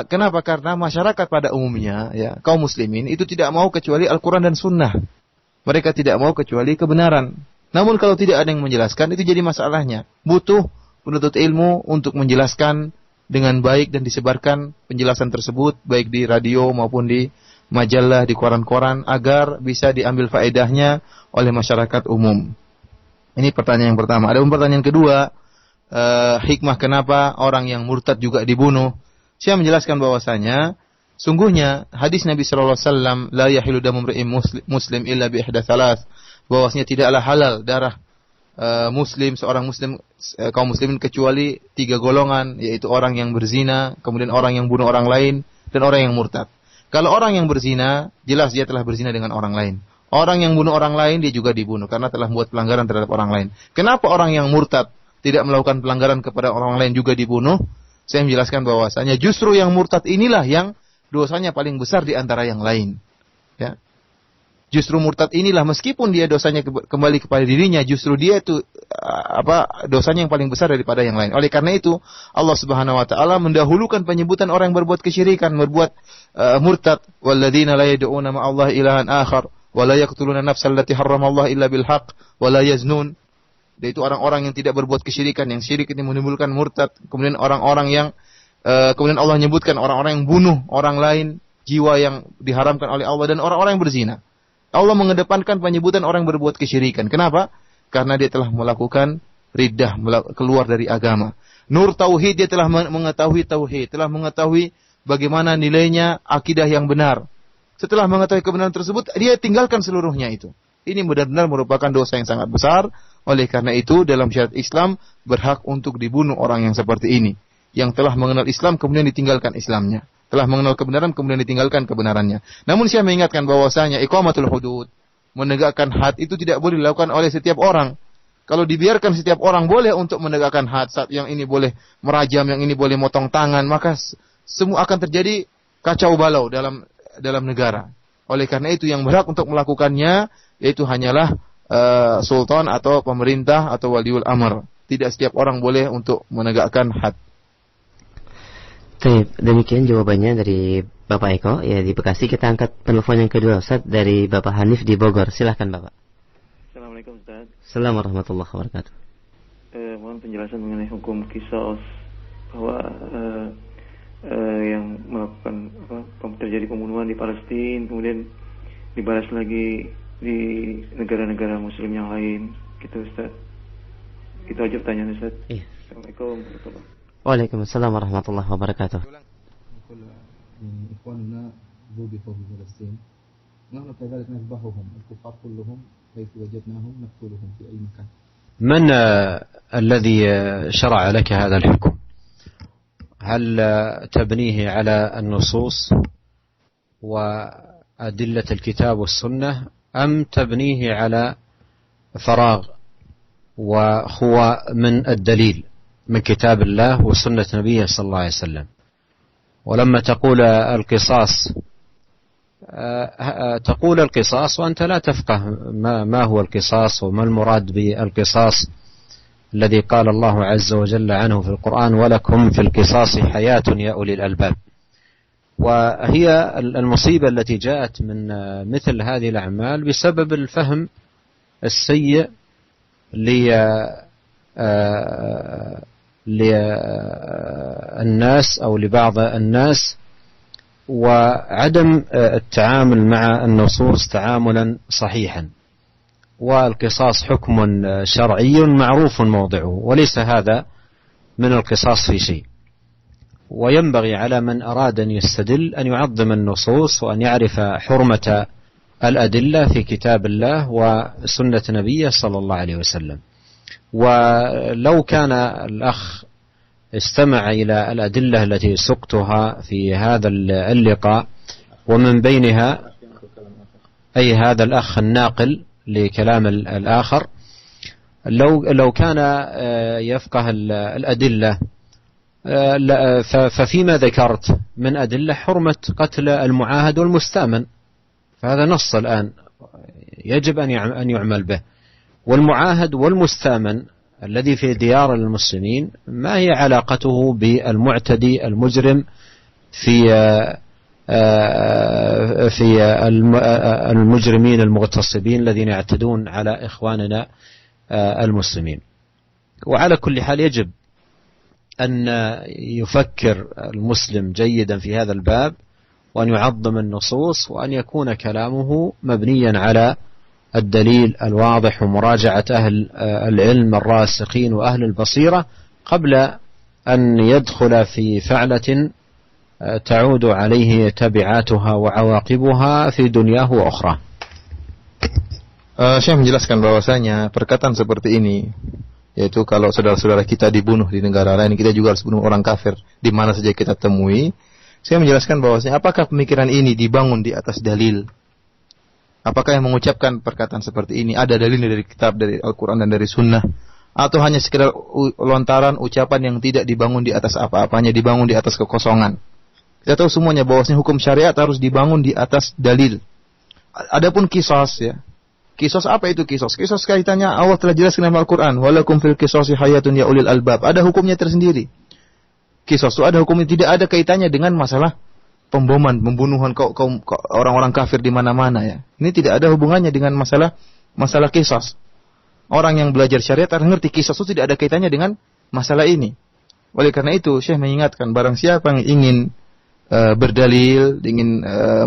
Kenapa? Karena masyarakat pada umumnya, ya, kaum muslimin itu tidak mau kecuali Al-Quran dan Sunnah. Mereka tidak mau kecuali kebenaran. Namun kalau tidak ada yang menjelaskan, itu jadi masalahnya. Butuh penuntut ilmu untuk menjelaskan dengan baik dan disebarkan penjelasan tersebut baik di radio maupun di majalah, di koran-koran, agar bisa diambil faedahnya oleh masyarakat umum. Ini pertanyaan yang pertama. Ada pertanyaan kedua, hikmah kenapa orang yang murtad juga dibunuh? Saya menjelaskan bahwasanya sungguhnya hadis Nabi sallallahu alaihi wasallam, la yahilu damu imri'in muslim illa bi ihda thalath, bahwasanya tidaklah halal darah muslim, seorang muslim, kaum muslimin, kecuali 3 golongan, yaitu orang yang berzina, kemudian orang yang bunuh orang lain, dan orang yang murtad. Kalau orang yang berzina, jelas dia telah berzina dengan orang lain. Orang yang bunuh orang lain, dia juga dibunuh karena telah membuat pelanggaran terhadap orang lain. Kenapa orang yang murtad tidak melakukan pelanggaran kepada orang lain juga dibunuh? Saya menjelaskan bahwasanya justru yang murtad inilah yang dosanya paling besar di antara yang lain, ya. Justru murtad inilah meskipun dia dosanya kembali kepada dirinya, justru dia itu dosanya yang paling besar daripada yang lain. Oleh karena itu Allah Subhanahu wa taala mendahulukan penyebutan orang yang berbuat kesyirikan, berbuat murtad, walladzina la yad'una ma'allahi ilahan akhar wa la yaqtuluna nafsal lati harramallahu illa bil haqq wa la yaznun. Yaitu orang-orang yang tidak berbuat kesyirikan, yang syirik ini menimbulkan murtad. Kemudian orang-orang yang kemudian Allah menyebutkan orang-orang yang bunuh orang lain, jiwa yang diharamkan oleh Allah, dan orang-orang yang berzina. Allah mengedepankan penyebutan orang yang berbuat kesyirikan. Kenapa? Karena dia telah melakukan riddah, keluar dari agama. Nur tauhid, dia telah mengetahui tauhid, telah mengetahui bagaimana nilainya akidah yang benar. Setelah mengetahui kebenaran tersebut, dia tinggalkan seluruhnya itu. Ini benar-benar merupakan dosa yang sangat besar. Oleh karena itu, dalam syariat Islam berhak untuk dibunuh orang yang seperti ini, yang telah mengenal Islam kemudian ditinggalkan Islamnya. Telah mengenal kebenaran kemudian ditinggalkan kebenarannya. Namun saya mengingatkan bahwasanya iqamatul hudud, menegakkan had itu tidak boleh dilakukan oleh setiap orang. Kalau dibiarkan setiap orang boleh untuk menegakkan had, saat yang ini boleh merajam, yang ini boleh motong tangan, maka semua akan terjadi kacau balau dalam negara. Oleh karena itu yang berhak untuk melakukannya yaitu hanyalah sultan atau pemerintah atau waliul amr. Tidak setiap orang boleh untuk menegakkan had. Demikian jawabannya dari Bapak Eko ya di Bekasi. Kita angkat telepon yang kedua Ustaz dari Bapak Hanif di Bogor. Silahkan Bapak. Assalamualaikum Ustaz. Assalamualaikum warahmatullahi wabarakatuh. Mohon penjelasan mengenai hukum qisas, bahwa yang melakukan terjadi pembunuhan di Palestina kemudian dibalas lagi di negara-negara muslim yang lain gitu Ustaz. Itu aja pertanyaan Ustaz. Iya. Assalamualaikum warahmatullahi wabarakatuh. Waalaikumsalam warahmatullahi wabarakatuh. إخواننا ذبحوا في فلسطين نحن كذلك نذبحهم الكفار كلهم حيث وجدناهم نقتلهم في أي مكان. من الذي شرع لك هذا الحكم؟ هل تبنيه على النصوص وأدلة الكتاب والسنة أم تبنيه على فراغ وخوى من الدليل من كتاب الله وسنة نبيه صلى الله عليه وسلم؟ ولما تقول القصاص وأنت لا تفقه ما هو القصاص وما المراد بالقصاص الذي قال الله عز وجل عنه في القرآن ولكم في القصاص حياة يا أولي الألباب. وهي المصيبة التي جاءت من مثل هذه الأعمال بسبب الفهم السيء للناس أو لبعض الناس وعدم التعامل مع النصوص تعاملا صحيحا. والقصاص حكم شرعي معروف موضعه وليس هذا من القصاص في شيء. وينبغي على من أراد أن يستدل أن يعظم النصوص وأن يعرف حرمة الأدلة في كتاب الله وسنة نبيه صلى الله عليه وسلم. ولو كان الأخ استمع إلى الأدلة التي سقتها في هذا اللقاء ومن بينها أي هذا الأخ الناقل لكلام الآخر لو كان يفقه الأدلة ففيما ذكرت من أدلة حرمة قتل المعاهد والمستأمن، فهذا نص الآن يجب أن يعمل به. والمعاهد والمستأمن الذي في ديار المسلمين ما هي علاقته بالمعتدي المجرم في المجرمين المغتصبين الذين يعتدون على إخواننا المسلمين؟ وعلى كل حال يجب أن يفكر المسلم جيدا في هذا الباب وأن يعظم النصوص وأن يكون كلامه مبنيا على الدليل الواضح ومراجعة أهل العلم الراسخين وأهل البصيرة قبل أن يدخل في فعلة تعود عليه تبعاتها وعواقبها في دنياه وأخرى. Syekh menjelaskan bahwasanya perkataan seperti ini, yaitu kalau saudara-saudara kita dibunuh di negara lain, kita juga harus bunuh orang kafir di mana saja kita temui. Saya menjelaskan bahwasanya apakah pemikiran ini dibangun di atas dalil? Apakah yang mengucapkan perkataan seperti ini ada dalilnya dari kitab, dari Al-Quran dan dari Sunnah? Atau hanya sekedar lontaran ucapan yang tidak dibangun di atas apa-apanya, dibangun di atas kekosongan? Kita tahu semuanya bahwasanya hukum syariat harus dibangun di atas dalil. Adapun kisos ya. Kisos apa itu kisos? Kisos kaitannya Allah telah jelaskan dalam Al-Qur'an, "Walakum fil qisasi hayatun ya ulil albab." Ada hukumnya tersendiri. Kisos itu ada hukumnya, tidak ada kaitannya dengan masalah pemboman, pembunuhan kaum orang-orang kafir di mana-mana ya. Ini tidak ada hubungannya dengan masalah kisos. Orang yang belajar syariat harus ngerti kisos itu tidak ada kaitannya dengan masalah ini. Oleh karena itu, Syekh mengingatkan barang siapa yang ingin berdalil,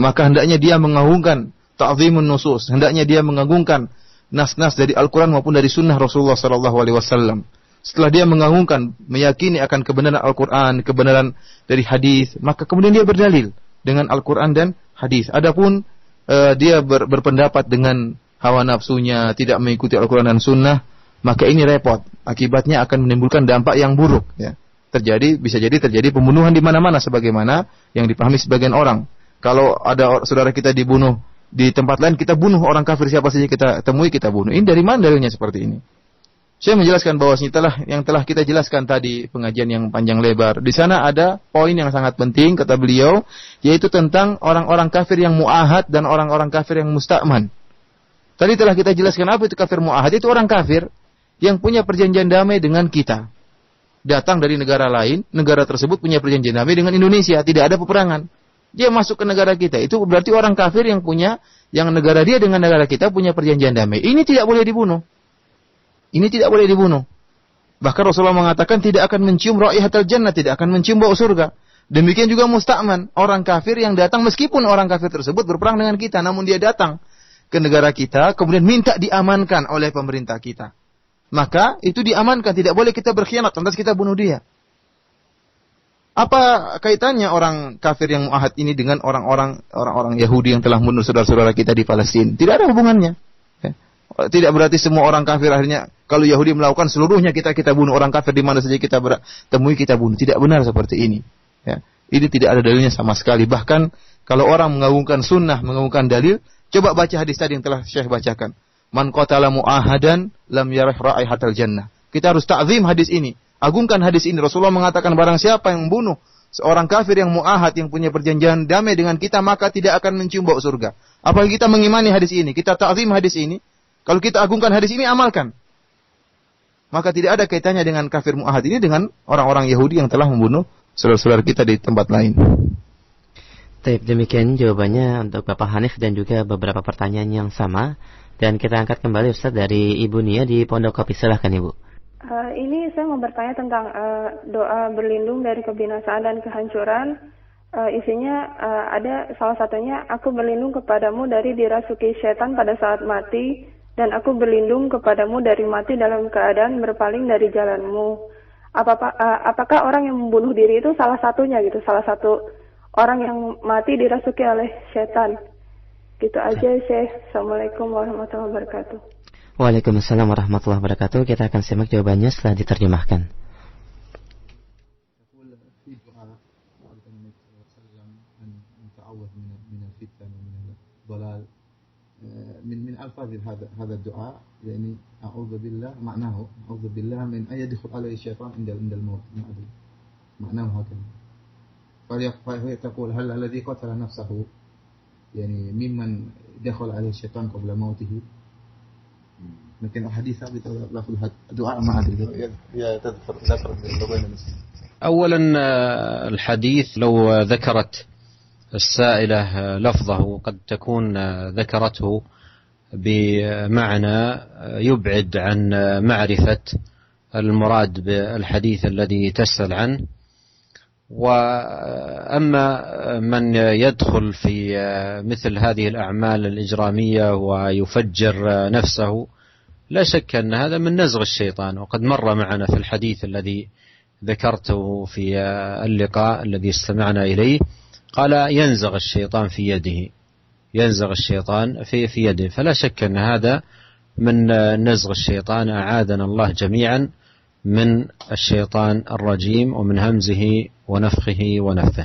maka hendaknya dia mengagungkan ta'zimun nusus, hendaknya dia mengagungkan nas-nas dari Al-Quran maupun dari sunnah Rasulullah SAW. Setelah dia mengagungkan, meyakini akan kebenaran Al-Quran, kebenaran dari hadis, maka kemudian dia berdalil dengan Al-Quran dan hadis. Adapun dia berpendapat dengan hawa nafsunya, tidak mengikuti Al-Quran dan sunnah, maka ini repot. Akibatnya akan menimbulkan dampak yang buruk. Ya. Bisa jadi terjadi pembunuhan di mana-mana, sebagaimana yang dipahami sebagian orang. Kalau ada saudara kita dibunuh di tempat lain, kita bunuh orang kafir siapa saja kita temui, kita bunuh. Ini dari mana dalilnya seperti ini? Saya menjelaskan bahwasanya yang telah kita jelaskan tadi pengajian yang panjang lebar. Di sana ada poin yang sangat penting kata beliau, yaitu tentang orang-orang kafir yang mu'ahad dan orang-orang kafir yang musta'man. Tadi telah kita jelaskan apa itu kafir mu'ahad. Itu orang kafir yang punya perjanjian damai dengan kita. Datang dari negara lain, negara tersebut punya perjanjian damai dengan Indonesia, tidak ada peperangan. Dia masuk ke negara kita, itu berarti orang kafir yang negara dia dengan negara kita punya perjanjian damai. Ini tidak boleh dibunuh. Ini tidak boleh dibunuh. Bahkan Rasulullah mengatakan tidak akan mencium raihatul jannah, tidak akan mencium bau surga. Demikian juga musta'man, orang kafir yang datang meskipun orang kafir tersebut berperang dengan kita, namun dia datang ke negara kita, kemudian minta diamankan oleh pemerintah kita. Maka itu diamankan, tidak boleh kita berkhianat, lantas kita bunuh dia. Apa kaitannya orang kafir yang mu'ahad ini dengan orang-orang Yahudi yang telah membunuh saudara-saudara kita di Palestina? Tidak ada hubungannya. Ya. Tidak berarti semua orang kafir akhirnya kalau Yahudi melakukan seluruhnya kita bunuh, orang kafir di mana saja kita temui kita bunuh. Tidak benar seperti ini. Ya. Ini tidak ada dalilnya sama sekali. Bahkan kalau orang mengagungkan sunnah, mengagungkan dalil, coba baca hadis tadi yang telah Syekh bacakan. Man qatala mu'ahadan lam yarih raihatal jannah. Kita harus ta'zim hadis ini. Agungkan hadis ini. Rasulullah mengatakan barang siapa yang membunuh seorang kafir yang mu'ahad, yang punya perjanjian damai dengan kita, maka tidak akan mencium bau surga. Apalagi kita mengimani hadis ini, kita ta'zim hadis ini. Kalau kita agungkan hadis ini, amalkan. Maka tidak ada kaitannya dengan kafir mu'ahad ini dengan orang-orang Yahudi yang telah membunuh saudara-saudara kita di tempat lain. Baik, demikian jawabannya untuk Bapak Hanif dan juga beberapa pertanyaan yang sama. Dan kita angkat kembali Ustaz dari Ibu Nia di Pondok Kopi. Silahkan Ibu. Ini saya mau bertanya tentang doa berlindung dari kebinasaan dan kehancuran. Isinya ada salah satunya, aku berlindung kepadamu dari dirasuki setan pada saat mati, dan aku berlindung kepadamu dari mati dalam keadaan berpaling dari jalanmu. Apakah orang yang membunuh diri itu salah satunya gitu, salah satu orang yang mati dirasuki oleh setan? Gitu aja Syekh. Assalamualaikum warahmatullahi wabarakatuh. Waalaikumsalam warahmatullahi wabarakatuh. Kita akan simak jawabannya setelah diterjemahkan. من ألفاظ هذا الدعاء يعني أعوذ بالله معناه أعوذ بالله من أن يدخل عليه الشيطان عند الموت معناه هكذا فهي تقول هل الذي قتل نفسه يعني ممن دخل عليه الشيطان قبل موته لكن الحديث ثابت لفظ الدعاء ما أدري هي تذكر أولا الحديث لو ذكرت السائلة لفظه قد تكون ذكرته بمعنى يبعد عن معرفة المراد بالحديث الذي تسأل عنه. وأما من يدخل في مثل هذه الأعمال الإجرامية ويفجر نفسه لا شك أن هذا من نزغ الشيطان، وقد مر معنا في الحديث الذي ذكرته في اللقاء الذي استمعنا إليه قال ينزغ الشيطان في يده، ينزغ الشيطان في يده، فلا شك أن هذا من نزغ الشيطان. أعاذنا الله جميعا من الشيطان الرجيم ومن همزه ونفخه ونفثه.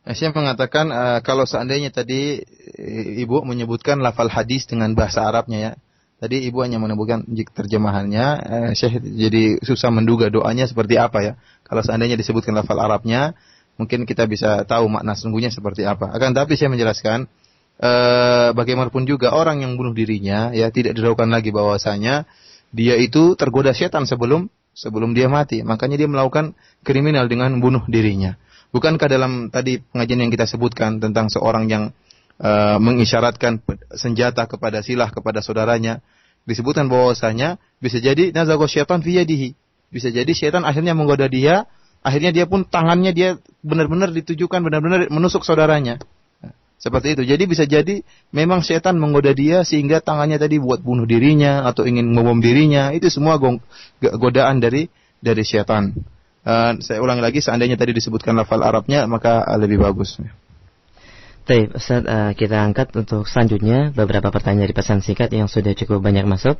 Saya mengatakan kalau seandainya tadi Ibu menyebutkan lafal hadis dengan bahasa Arabnya ya. Tadi Ibu hanya menyebutkan terjemahannya, Syekh jadi susah menduga doanya seperti apa ya. Kalau seandainya disebutkan lafal Arabnya, mungkin kita bisa tahu makna sungguhnya seperti apa. Akan tapi saya menjelaskan bagaimanapun juga orang yang bunuh dirinya ya tidak diragukan lagi bahwasanya dia itu tergoda setan sebelum dia mati. Makanya dia melakukan kriminal dengan bunuh dirinya. Bukankah dalam tadi pengajian yang kita sebutkan tentang seorang yang mengisyaratkan senjata kepada silah kepada saudaranya, disebutkan bahwasanya bisa jadi nazagha syaitan fi yadihi. Bisa jadi syaitan akhirnya menggoda dia, akhirnya dia pun tangannya dia benar-benar ditujukan benar-benar menusuk saudaranya. Seperti itu. Jadi bisa jadi memang syaitan menggoda dia sehingga tangannya tadi buat bunuh dirinya atau ingin membom dirinya. Itu semua godaan dari syaitan. Saya ulangi lagi, seandainya tadi disebutkan lafal Arabnya maka lebih bagus. Baik, Ustaz, kita angkat untuk selanjutnya beberapa pertanyaan dari pesan singkat yang sudah cukup banyak masuk.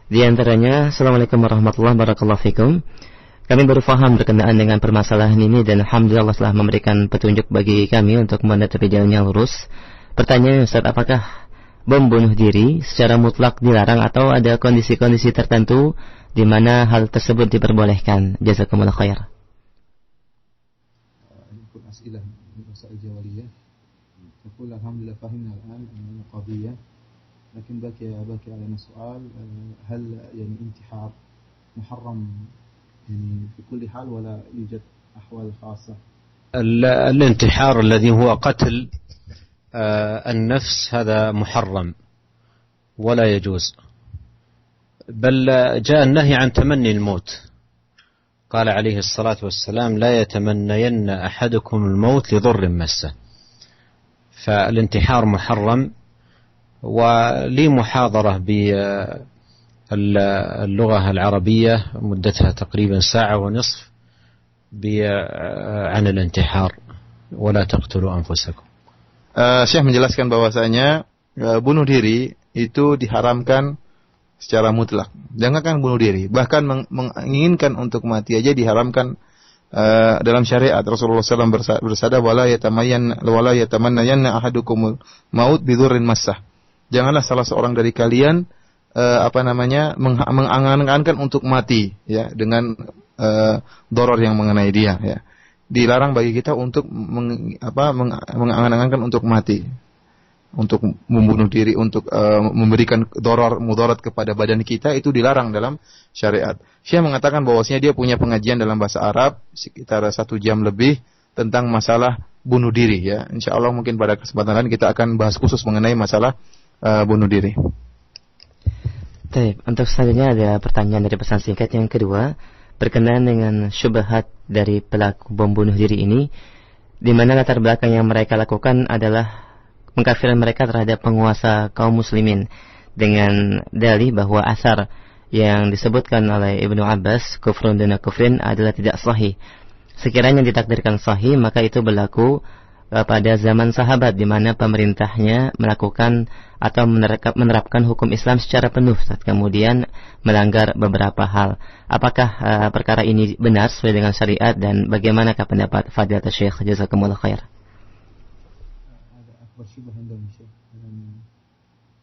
Di antaranya, Assalamualaikum warahmatullahi wabarakatuh. Kami baru paham berkenaan dengan permasalahan ini dan alhamdulillah Allah telah memberikan petunjuk bagi kami untuk menetapi jalan yang lurus. Pertanyaan Ustaz, apakah bom bunuh diri secara mutlak dilarang atau ada kondisi-kondisi tertentu di mana hal tersebut diperbolehkan? Jazakumullah khair. نقول الحمد لله فهمنا الآن القضية لكن بقي علينا سؤال هل يعني انتحار محرم يعني في كل حال ولا يوجد أحوال خاصة؟ الانتحار الذي هو قتل النفس هذا محرم ولا يجوز، بل جاء النهي عن تمني الموت. قال عليه الصلاة والسلام لا يتمنين أحدكم الموت لضر مسه. فالانتحار محرم. ولي محاضرة باللغة العربية مدتها تقريبا ساعة ونصف عن الانتحار ولا تقتلوا أنفسكم. Syekh menjelaskan bahwasanya bunuh diri itu diharamkan secara mutlak. Jangankan bunuh diri, bahkan menginginkan untuk mati aja diharamkan. Dalam syariat Rasulullah SAW bersabda wala yatamannayanna ahadukumul maut bidurrin massah. Janganlah salah seorang dari kalian mengangan-angankan untuk mati ya dengan doror yang mengenai dia ya. Dilarang bagi kita untuk mengangan-angankan untuk mati, untuk membunuh diri, untuk memberikan mudarat kepada badan kita, itu dilarang dalam syariat. Syekh mengatakan bahwasanya dia punya pengajian dalam bahasa Arab sekitar 1 jam lebih tentang masalah bunuh diri ya. Insyaallah mungkin pada kesempatan lain kita akan bahas khusus mengenai masalah bunuh diri. Baik, untuk selanjutnya ada pertanyaan dari pesan singkat yang kedua berkenaan dengan syubhat dari pelaku bom bunuh diri ini, di mana latar belakang yang mereka lakukan adalah pengkafiran mereka terhadap penguasa kaum muslimin dengan dalih bahwa asar yang disebutkan oleh Ibnu Abbas kufrun duna kufrin adalah tidak sahih. Sekiranya ditakdirkan sahih maka itu berlaku pada zaman sahabat di mana pemerintahnya melakukan atau menerapkan hukum Islam secara penuh saat kemudian melanggar beberapa hal. Apakah perkara ini benar sesuai dengan syariat dan bagaimanakah pendapat Fadilatul Syekh? Jazakumullah khair. والشبه عندهم شيء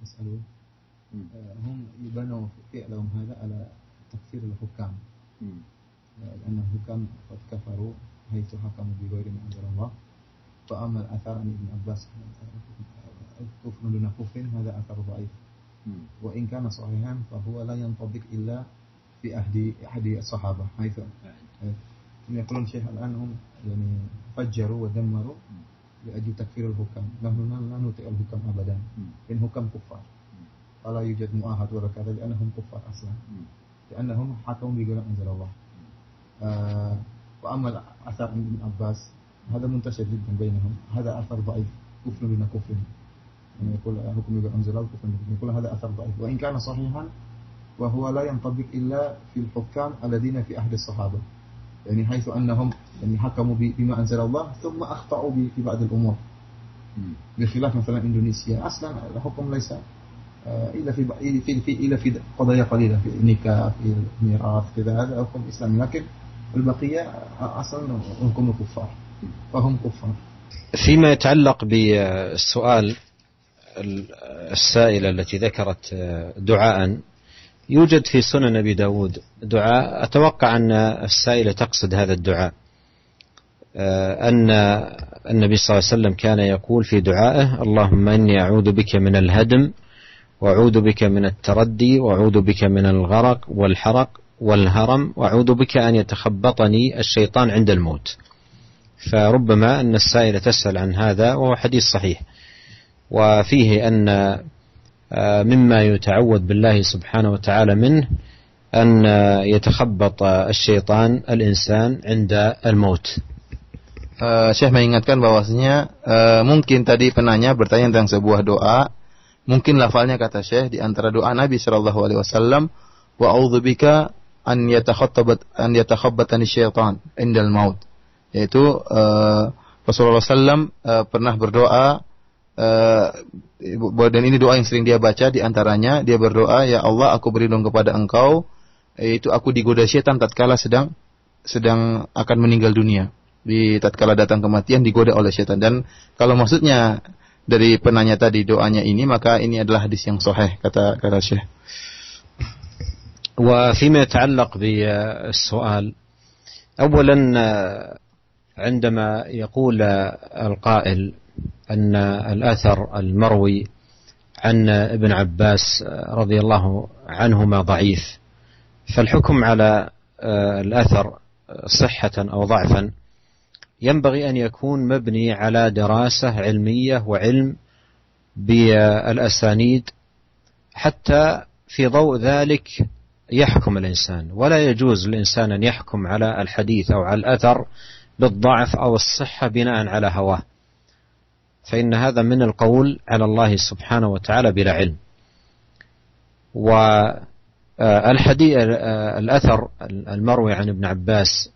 يسألون هم يبنوا فعلهم هذا على تكفير الحكام لأن الحكام قد كفروا حيث حكموا بغير ما أنزل الله. فأما الأثر عن ابن عباس كفر دون كفر هذا أثر ضعيف وإن كان صحيحا فهو لا ينطبق إلا في أحد الصحابة حيث يقولون شيخ الآن هم يعني فجروا ودمروا لأجل تكفير الحكام. نحن لا نطيع الحكام أبدا إن حكام كفار فلا يوجد مؤاهد ولا كذا لأنهم كفار أصلا لأنهم حكموا بغير ما أنزل الله. وأما الأثر عن ابن عباس هذا منتشر جدا بينهم، هذا أثر ضعيف كفر دون كفر يعني يقول حكم بغير ما أنزل الله كفر يقول هذا أثر ضعيف وإن كان صحيحا وهو لا ينطبق إلا في الحكام الذين في عهد الصحابة يعني حيث أنهم يعني حكموا بما أنزل الله ثم أخطأوا في بعض الأمور بخلاف مثلا إندونيسيا أصلا الحكم ليس إلا في قضايا قليلة في النكاح في الميراث كذا هذا حكم إسلامي لكن البقية أصلا حكم كفار فهم كفار. فيما يتعلق بالسؤال السائلة التي ذكرت دعاء يوجد في سنن أبي داود دعاء، أتوقع أن السائلة تقصد هذا الدعاء أن النبي صلى الله عليه وسلم كان يقول في دعائه: اللهم إني أعوذ بك من الهدم، وأعوذ بك من التردي، وأعوذ بك من الغرق والحرق والهرم، وأعوذ بك أن يتخبطني الشيطان عند الموت. فربما أن السائلة تسأل عن هذا، وهو حديث صحيح، وفيه أن مما يتعوذ بالله سبحانه وتعالى منه أن يتخبط الشيطان الإنسان عند الموت. Syekh mengingatkan bahwasanya mungkin tadi penanya bertanya tentang sebuah doa, mungkin lafalnya kata Syekh di antara doa Nabi sallallahu alaihi wasallam, wa a'udzubika an yatakhabbatani syaitan indal maut, yaitu Rasulullah sallam pernah berdoa, dan ini doa yang sering dia baca, di antaranya dia berdoa, ya Allah, aku berlindung kepada Engkau, yaitu aku digoda syaitan tatkala sedang akan meninggal dunia. Di tatkala datang kematian digoda oleh syaitan. Dan kalau maksudnya dari penanya tadi doanya ini, maka ini adalah hadis yang sahih kata Syekh. وفيما يتعلق بالسؤال، أولا عندما يقول القائل أن الأثر المروي عن ابن عباس رضي الله عنهما ضعيف، فالحكم على الأثر صحة أو ضعفا ينبغي أن يكون مبني على دراسة علمية وعلم بالأسانيد، حتى في ضوء ذلك يحكم الإنسان. ولا يجوز للإنسان أن يحكم على الحديث أو على الأثر بالضعف أو الصحة بناء على هواه، فإن هذا من القول على الله سبحانه وتعالى بلا علم. الأثر المروي عن ابن عباس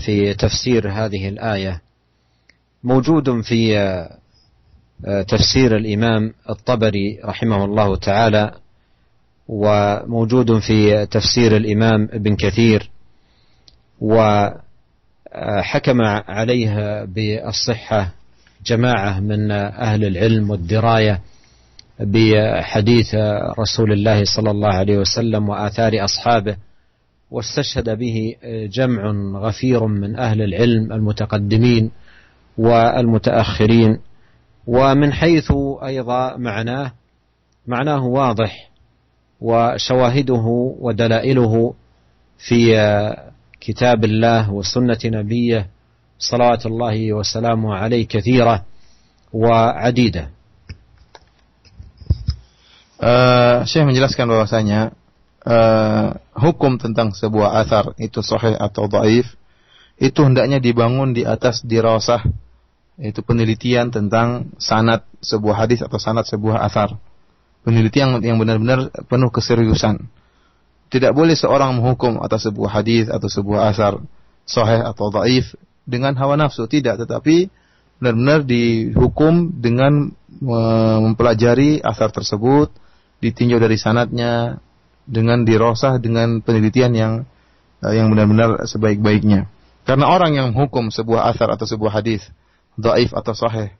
في تفسير هذه الآية موجود في تفسير الإمام الطبري رحمه الله تعالى، وموجود في تفسير الإمام ابن كثير، وحكم عليها بالصحة جماعة من أهل العلم والدراية بحديث رسول الله صلى الله عليه وسلم وآثار أصحابه، واستشهد به جمع غفير من أهل العلم المتقدمين والمتأخرين. ومن حيث أيضا معناه واضح، وشواهده ودلائله في كتاب الله وسنة نبيه صلوات الله وسلامه عليه كثيرة وعديدة. Syekh menjelaskan bahwasanya hukum tentang sebuah athar itu sahih atau dhaif itu hendaknya dibangun di atas dirasah, yaitu penelitian tentang sanad sebuah hadis atau sanad sebuah athar, penelitian yang benar-benar penuh keseriusan. Tidak boleh seorang menghukum atas sebuah hadis atau sebuah athar sahih atau dhaif dengan hawa nafsu, tidak, tetapi benar-benar dihukum dengan mempelajari athar tersebut, ditinjau dari sanadnya, dengan dirasah, dengan penelitian yang benar-benar sebaik-baiknya. Karena orang yang menghukum sebuah athar atau sebuah hadis dhaif atau sahih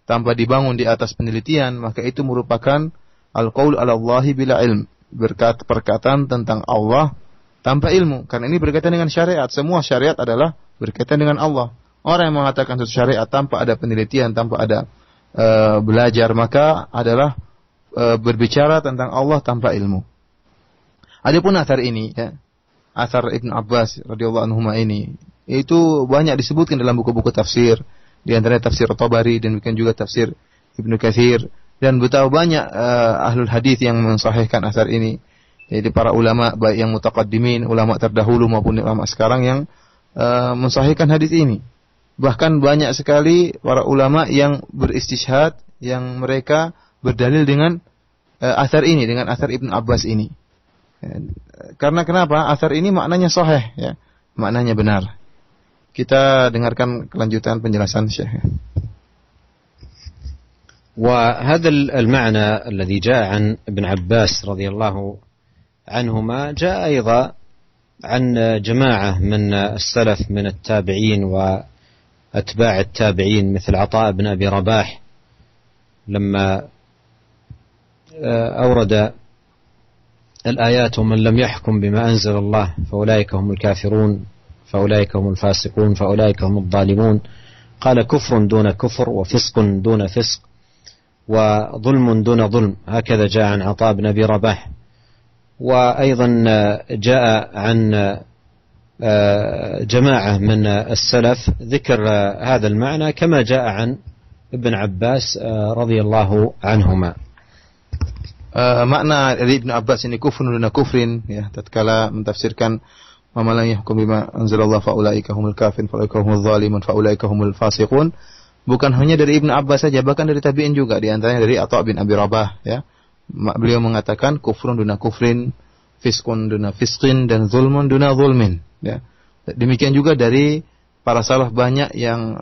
tanpa dibangun di atas penelitian, maka itu merupakan al-qaul 'ala Allahi bila ilm, perkataan tentang Allah tanpa ilmu. Karena ini berkaitan dengan syariat. Semua syariat adalah berkaitan dengan Allah. Orang yang mengatakan suatu syariat tanpa ada penelitian, tanpa ada belajar, maka adalah berbicara tentang Allah tanpa ilmu. Adapun athar ini, ya, athar Ibn Abbas radhiyallahu anhuma ini, itu banyak disebutkan dalam buku-buku tafsir, di antaranya tafsir Tabari dan bukan juga tafsir Ibnu Katsir, dan betapa banyak ahlul hadis yang mensahihkan athar ini. Jadi para ulama baik yang mutaqaddimin, ulama terdahulu maupun ulama sekarang yang mensahihkan hadis ini. Bahkan banyak sekali para ulama yang beristishhad, yang mereka berdalil dengan athar ini, dengan athar Ibn Abbas ini. Karena kenapa? Athar ini maknanya sahih, ya, maknanya benar. Kita dengarkan kelanjutan penjelasan Syekh. وهذا المعنى الذي جاء عن ابن عباس رضي الله عنهما جاء أيضا عن جماعة من السلف من التابعين وأتباع التابعين مثل عطاء بن أبي رباح لما أورد الآيات ومن لم يحكم بما أنزل الله فأولئك هم الكافرون فأولئك هم الفاسقون فأولئك هم الظالمون. قال كفر دون كفر وفسق دون فسق وظلم دون ظلم، هكذا جاء عن عطاء بن أبي رباح. وأيضا جاء عن جماعة من السلف ذكر هذا المعنى كما جاء عن ابن عباس رضي الله عنهما. Makna dari Ibnu Abbas ini kufrun duna kufrin, ya, tatkala mentafsirkan wa man lam yahkum bima anzalallahu fa ulaika humul kafirun fa ulaika humul zalimun fa ulaika humul fasiqun. Bukan hanya dari Ibnu Abbas saja, bahkan dari tabi'in juga, di antaranya dari Atha bin Abi Rabah, ya. Beliau mengatakan kufrun duna kufrin, fiskun duna fiskin, dan zulmun duna zulmin, ya. Demikian juga dari para salaf banyak yang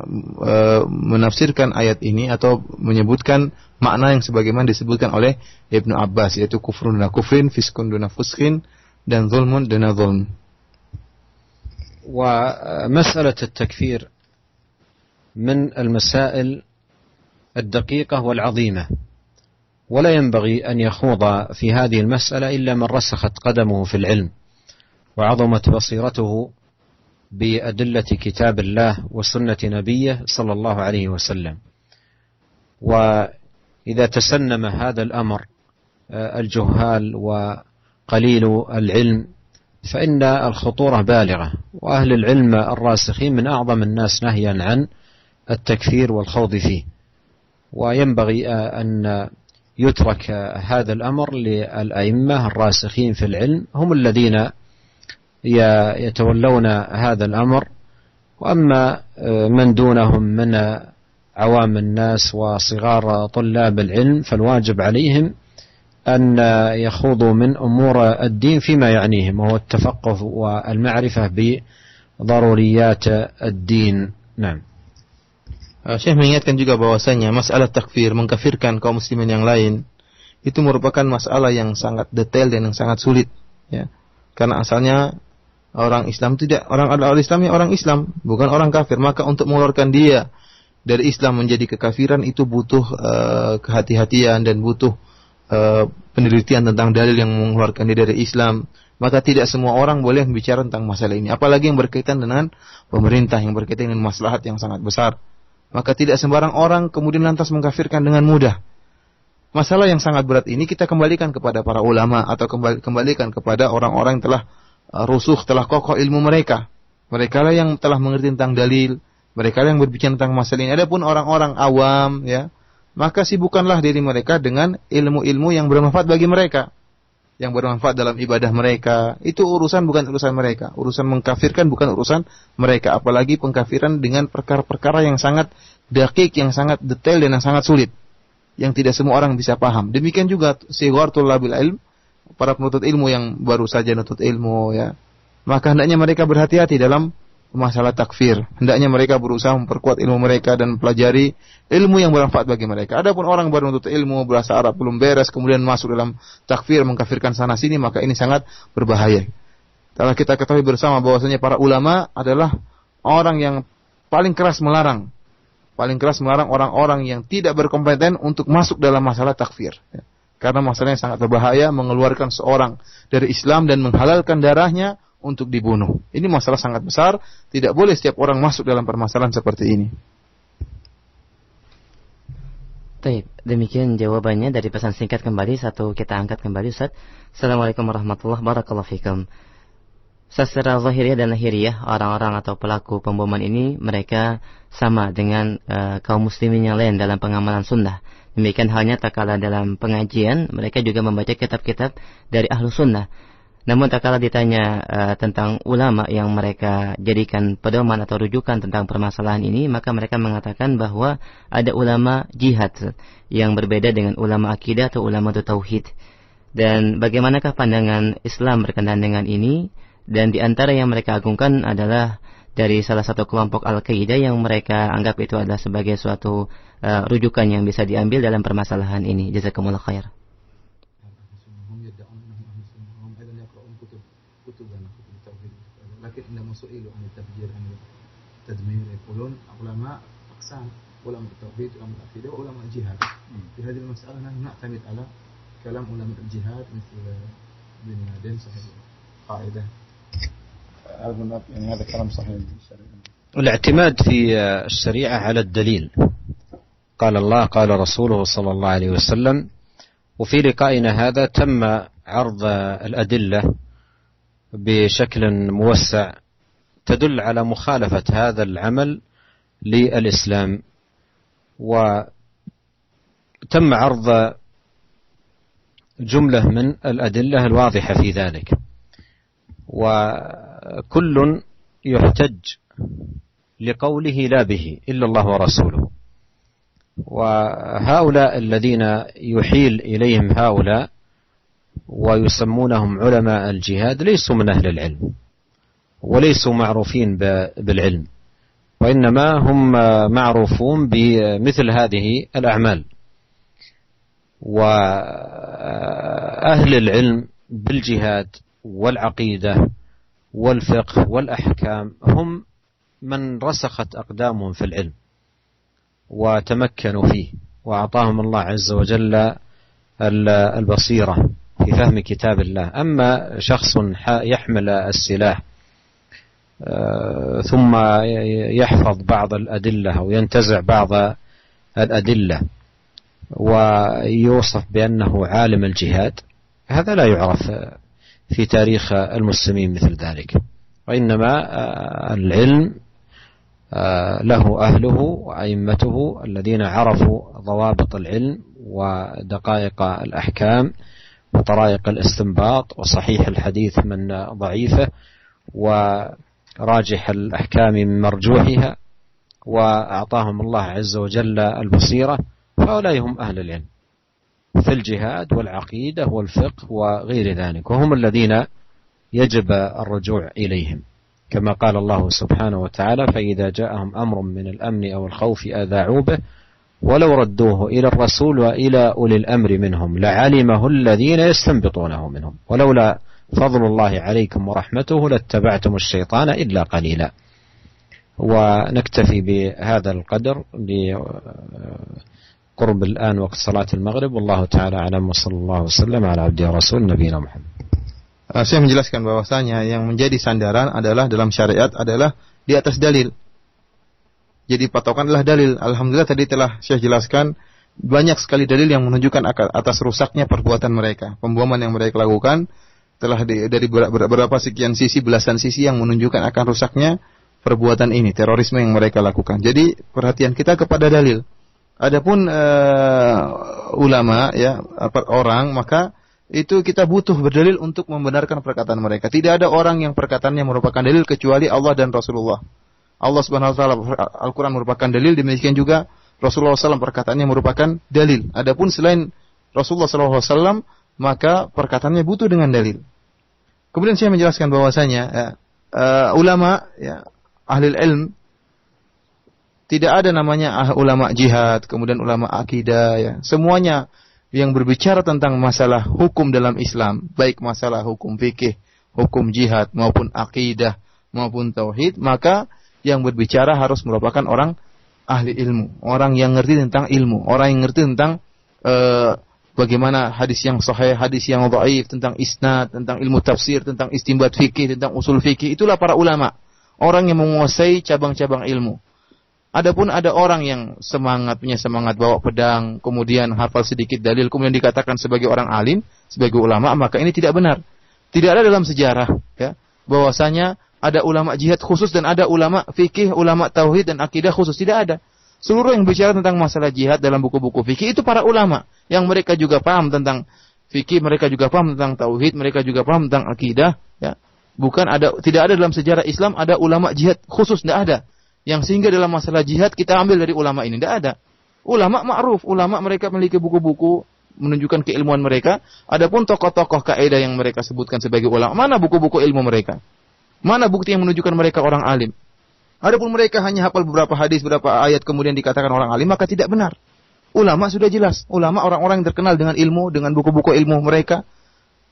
menafsirkan ayat ini atau menyebutkan makna yang sebagaimana disebutkan oleh Ibnu Abbas, yaitu kufrun duna kufrin, fiskun duna fiskin, dan zulmun duna zulm. ومسألة التكفير من المسائل الدقيقة والعظيمة، ولا ينبغي أن يخوض في هذه المسألة إلا من رسخت قدمه في العلم وعظمت بصيرته بأدلة كتاب الله وسنة نبيه صلى الله عليه وسلم. وإذا تسنم هذا الأمر الجهال وقليل العلم فإن الخطورة بالغة، وأهل العلم الراسخين من أعظم الناس نهيا عن التكفير والخوض فيه. وينبغي أن يترك هذا الأمر للأئمة الراسخين في العلم، هم الذين يتولون هذا الأمر. وأما من دونهم من عوام الناس وصغار طلاب العلم فالواجب عليهم أن يخوضوا من أمور الدين فيما يعنيهم، وهو التفقه والمعرفة بضروريات الدين. نعم. Syekh mengingatkan juga bahwasanya masalah takfir, mengkafirkan kaum muslimin yang lain, itu merupakan masalah yang sangat detail dan yang sangat sulit, ya. Karena asalnya orang Islam orang Islam orang Islam, bukan orang kafir. Maka untuk mengeluarkan dia dari Islam menjadi kekafiran itu butuh kehati-hatian dan butuh penelitian tentang dalil yang mengeluarkan dia dari Islam. Maka tidak semua orang boleh bicara tentang masalah ini, apalagi yang berkaitan dengan pemerintah, yang berkaitan dengan maslahat yang sangat besar. Maka tidak sembarang orang kemudian lantas mengkafirkan dengan mudah. Masalah yang sangat berat ini kita kembalikan kepada para ulama atau kembalikan kepada orang-orang yang telah rusuh, telah kokoh ilmu mereka. Mereka lah yang telah mengerti tentang dalil, mereka lah yang berbicara tentang masalah ini. Adapun orang-orang awam, ya, maka sibukkanlah diri mereka dengan ilmu-ilmu yang bermanfaat bagi mereka, yang bermanfaat dalam ibadah mereka. Itu urusan bukan urusan mereka. Urusan mengkafirkan bukan urusan mereka, apalagi pengkafiran dengan perkara-perkara yang sangat dakik, yang sangat detail dan yang sangat sulit, yang tidak semua orang bisa paham. Demikian juga sighar thulabil ilm, para penuntut ilmu yang baru saja menuntut ilmu, ya. Maka hendaknya mereka berhati-hati dalam masalah takfir. Hendaknya mereka berusaha memperkuat ilmu mereka dan pelajari ilmu yang bermanfaat bagi mereka. Adapun orang baru menuntut ilmu, bahasa Arab belum beres, kemudian masuk dalam takfir, mengkafirkan sana sini, maka ini sangat berbahaya. Kalau kita ketahui bersama bahwasanya para ulama adalah orang yang paling keras melarang orang-orang yang tidak berkompeten untuk masuk dalam masalah takfir, ya. Karena masalahnya sangat berbahaya, mengeluarkan seorang dari Islam dan menghalalkan darahnya untuk dibunuh. Ini masalah sangat besar, tidak boleh setiap orang masuk dalam permasalahan seperti ini. Baik, demikian jawabannya dari pesan singkat kembali. Satu kita angkat kembali, Ustaz. Assalamualaikum warahmatullahi wabarakatuh. Secara zahiriah dan lahiriah, orang-orang atau pelaku pemboman ini mereka sama dengan kaum muslimin yang lain dalam pengamalan sunnah. Demikian halnya tak kala dalam pengajian mereka juga membaca kitab-kitab dari ahlu sunnah. Namun tak kala ditanya tentang ulama yang mereka jadikan pedoman atau rujukan tentang permasalahan ini, maka mereka mengatakan bahwa ada ulama jihad yang berbeda dengan ulama akidah atau ulama tauhid. Dan bagaimanakah pandangan Islam berkenaan dengan ini? Dan di antara yang mereka agungkan adalah dari salah satu kelompok Al-Qaeda yang mereka anggap itu adalah sebagai suatu rujukan yang bisa diambil dalam permasalahan ini. Jazakumullah khair. هذا كلام صحيح. الاعتماد في الشريعة على الدليل، قال الله قال رسوله صلى الله عليه وسلم. وفي لقائنا هذا تم عرض الأدلة بشكل موسع تدل على مخالفة هذا العمل للإسلام، وتم عرض جملة من الأدلة الواضحة في ذلك، وكل يحتج لقوله لا به إلا الله ورسوله. وهؤلاء الذين يحيل إليهم هؤلاء ويسمونهم علماء الجهاد ليسوا من أهل العلم وليسوا معروفين بالعلم، وإنما هم معروفون بمثل هذه الأعمال. وأهل العلم بالجهاد والعقيدة والفقه والأحكام هم من رسخت أقدامهم في العلم وتمكنوا فيه، وأعطاهم الله عز وجل البصيرة في فهم كتاب الله. أما شخص يحمل السلاح ثم يحفظ بعض الأدلة أو ينتزع بعض الأدلة ويوصف بأنه عالم الجهاد، هذا لا يعرف في تاريخ المسلمين مثل ذلك. وإنما العلم له أهله وأئمته الذين عرفوا ضوابط العلم ودقائق الأحكام وطرائق الاستنباط وصحيح الحديث من ضعيفه وراجح الأحكام من مرجوحها، وأعطاهم الله عز وجل البصيرة. فهؤلاء هم أهل العلم في الجهاد والعقيدة والفقه وغير ذلك، وهم الذين يجب الرجوع إليهم، كما قال الله سبحانه وتعالى: فإذا جاءهم أمر من الأمن أو الخوف أذاعوا به ولو ردوه إلى الرسول وإلى أولي الأمر منهم لعلمه الذين يستنبطونه منهم ولولا فضل الله عليكم ورحمته لاتبعتم الشيطان إلا قليلا. ونكتفي بهذا القدر لقرب الآن وقت صلاة المغرب، والله تعالى أعلم، وصلى الله وسلم على عبده ورسول نبينا محمد. Saya menjelaskan bahwasanya yang menjadi sandaran adalah dalam syariat adalah di atas dalil. Jadi patokan adalah dalil. Alhamdulillah tadi telah saya jelaskan banyak sekali dalil yang menunjukkan atas rusaknya perbuatan mereka. Pemboman yang mereka lakukan telah dari beberapa sekian sisi, belasan sisi yang menunjukkan akan rusaknya perbuatan ini, terorisme yang mereka lakukan. Jadi perhatian kita kepada dalil. Adapun ulama ya orang, maka itu kita butuh berdalil untuk membenarkan perkataan mereka. Tidak ada orang yang perkataannya merupakan dalil kecuali Allah dan Rasulullah. Allah Subhanahu wa taala Al-Qur'an merupakan dalil, demikian juga Rasulullah SAW perkataannya merupakan dalil. Adapun selain Rasulullah SAW, maka perkataannya butuh dengan dalil. Kemudian saya menjelaskan bahwasanya ulama ya, ahli ilm, tidak ada namanya ulama jihad, kemudian ulama akidah ya. Semuanya yang berbicara tentang masalah hukum dalam Islam, baik masalah hukum fikih, hukum jihad maupun akidah maupun tauhid, maka yang berbicara harus merupakan orang ahli ilmu, orang yang ngerti tentang ilmu, orang yang ngerti tentang bagaimana hadis yang sahih, hadis yang dhaif, tentang isnad, tentang ilmu tafsir, tentang istinbat fikih, tentang usul fikih. Itulah para ulama, orang yang menguasai cabang-cabang ilmu. Adapun ada orang yang punya semangat bawa pedang, kemudian hafal sedikit dalil, kemudian dikatakan sebagai orang alim, sebagai ulama, maka ini tidak benar. Tidak ada dalam sejarah ya, bahwasanya ada ulama jihad khusus dan ada ulama fikih, ulama tauhid dan akidah khusus. Tidak ada. Seluruh yang bicara tentang masalah jihad dalam buku-buku fikih itu para ulama yang mereka juga paham tentang fikih, mereka juga paham tentang tauhid, mereka juga paham tentang akidah ya. Tidak ada dalam sejarah Islam ada ulama jihad khusus, tidak ada. Yang sehingga dalam masalah jihad kita ambil dari ulama ini, tidak ada. Ulama ma'ruf, ulama mereka memiliki buku-buku menunjukkan keilmuan mereka. Adapun tokoh-tokoh kaidah yang mereka sebutkan sebagai ulama, mana buku-buku ilmu mereka? Mana bukti yang menunjukkan mereka orang alim? Adapun mereka hanya hafal beberapa hadis, beberapa ayat kemudian dikatakan orang alim, maka tidak benar. Ulama sudah jelas, ulama orang-orang yang terkenal dengan ilmu, dengan buku-buku ilmu mereka.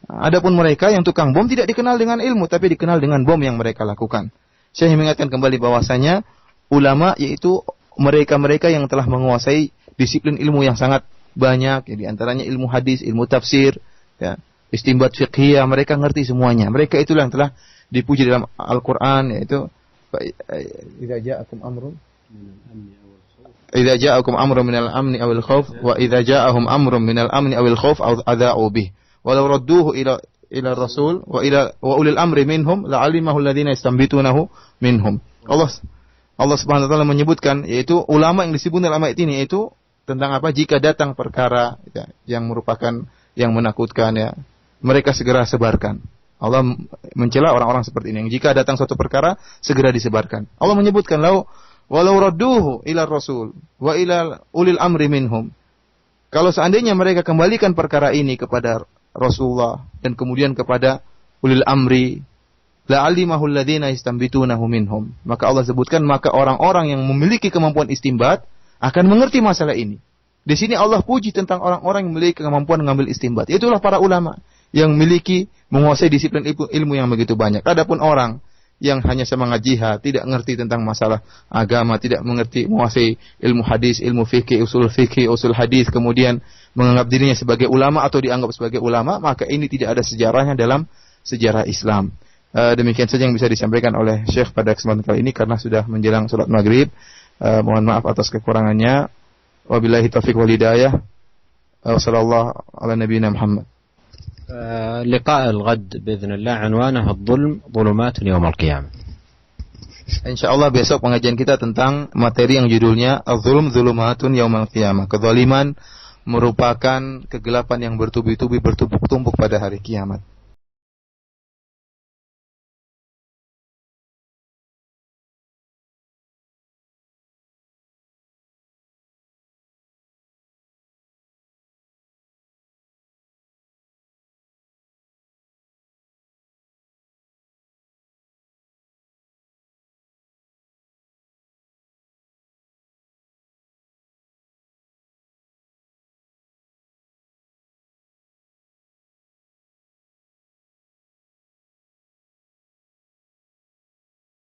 Adapun mereka yang tukang bom tidak dikenal dengan ilmu, tapi dikenal dengan bom yang mereka lakukan. Saya mengingatkan kembali bahwasanya ulama yaitu mereka-mereka yang telah menguasai disiplin ilmu yang sangat banyak, ya, di antaranya ilmu hadis, ilmu tafsir, ya, istinbat fiqhiyah, mereka ngerti semuanya. Mereka itulah yang telah dipuji dalam Al-Qur'an, yaitu idza ja'akum amrun minal amni awil khauf wa idza ja'ahum amrun minal amni awil khauf adha'u bih walau radduhu ila rasul wa ulil amri minhum la'alimahu alladhina yastanbitunahu minhum. Allah Subhanahu wa taala menyebutkan, yaitu ulama yang disebut dalam ayat ini, yaitu tentang apa? Jika datang perkara ya, yang merupakan yang menakutkan, ya, mereka segera sebarkan. Allah mencela orang-orang seperti ini. Yang jika datang suatu perkara segera disebarkan. Allah menyebutkan walau radduhu ila rasul wa ila ulil amri minhum. Kalau seandainya mereka kembalikan perkara ini kepada Rasulullah dan kemudian kepada ulil amri, la'alimahu alladhina yastambitunahu minhum. Maka Allah sebutkan, maka orang-orang yang memiliki kemampuan istinbat akan mengerti masalah ini. Di sini Allah puji tentang orang-orang yang memiliki kemampuan mengambil istinbat. Itulah para ulama yang memiliki menguasai disiplin ilmu yang begitu banyak. Adapun orang yang hanya semangat jihad, tidak mengerti tentang masalah agama, tidak mengerti menguasai ilmu hadis, ilmu fikih, usul hadis, kemudian menganggap dirinya sebagai ulama atau dianggap sebagai ulama, maka ini tidak ada sejarahnya dalam sejarah Islam. Demikian saja yang bisa disampaikan oleh Syekh pada kesempatan kali ini karena sudah menjelang salat maghrib. Mohon maaf atas kekurangannya. Wabillahi taufiq wal hidayah. Wassallallahu ala nabiyyina Muhammad. لقاء الغد بإذن الله عنوانه الظلم ظلمات يوم القيامة. Insyaallah besok pengajian kita tentang materi yang judulnya Az-Zulm Zulumatun Yaumal Qiyamah. Kezaliman merupakan kegelapan yang bertubi-tubi bertumpuk-tumpuk pada hari kiamat.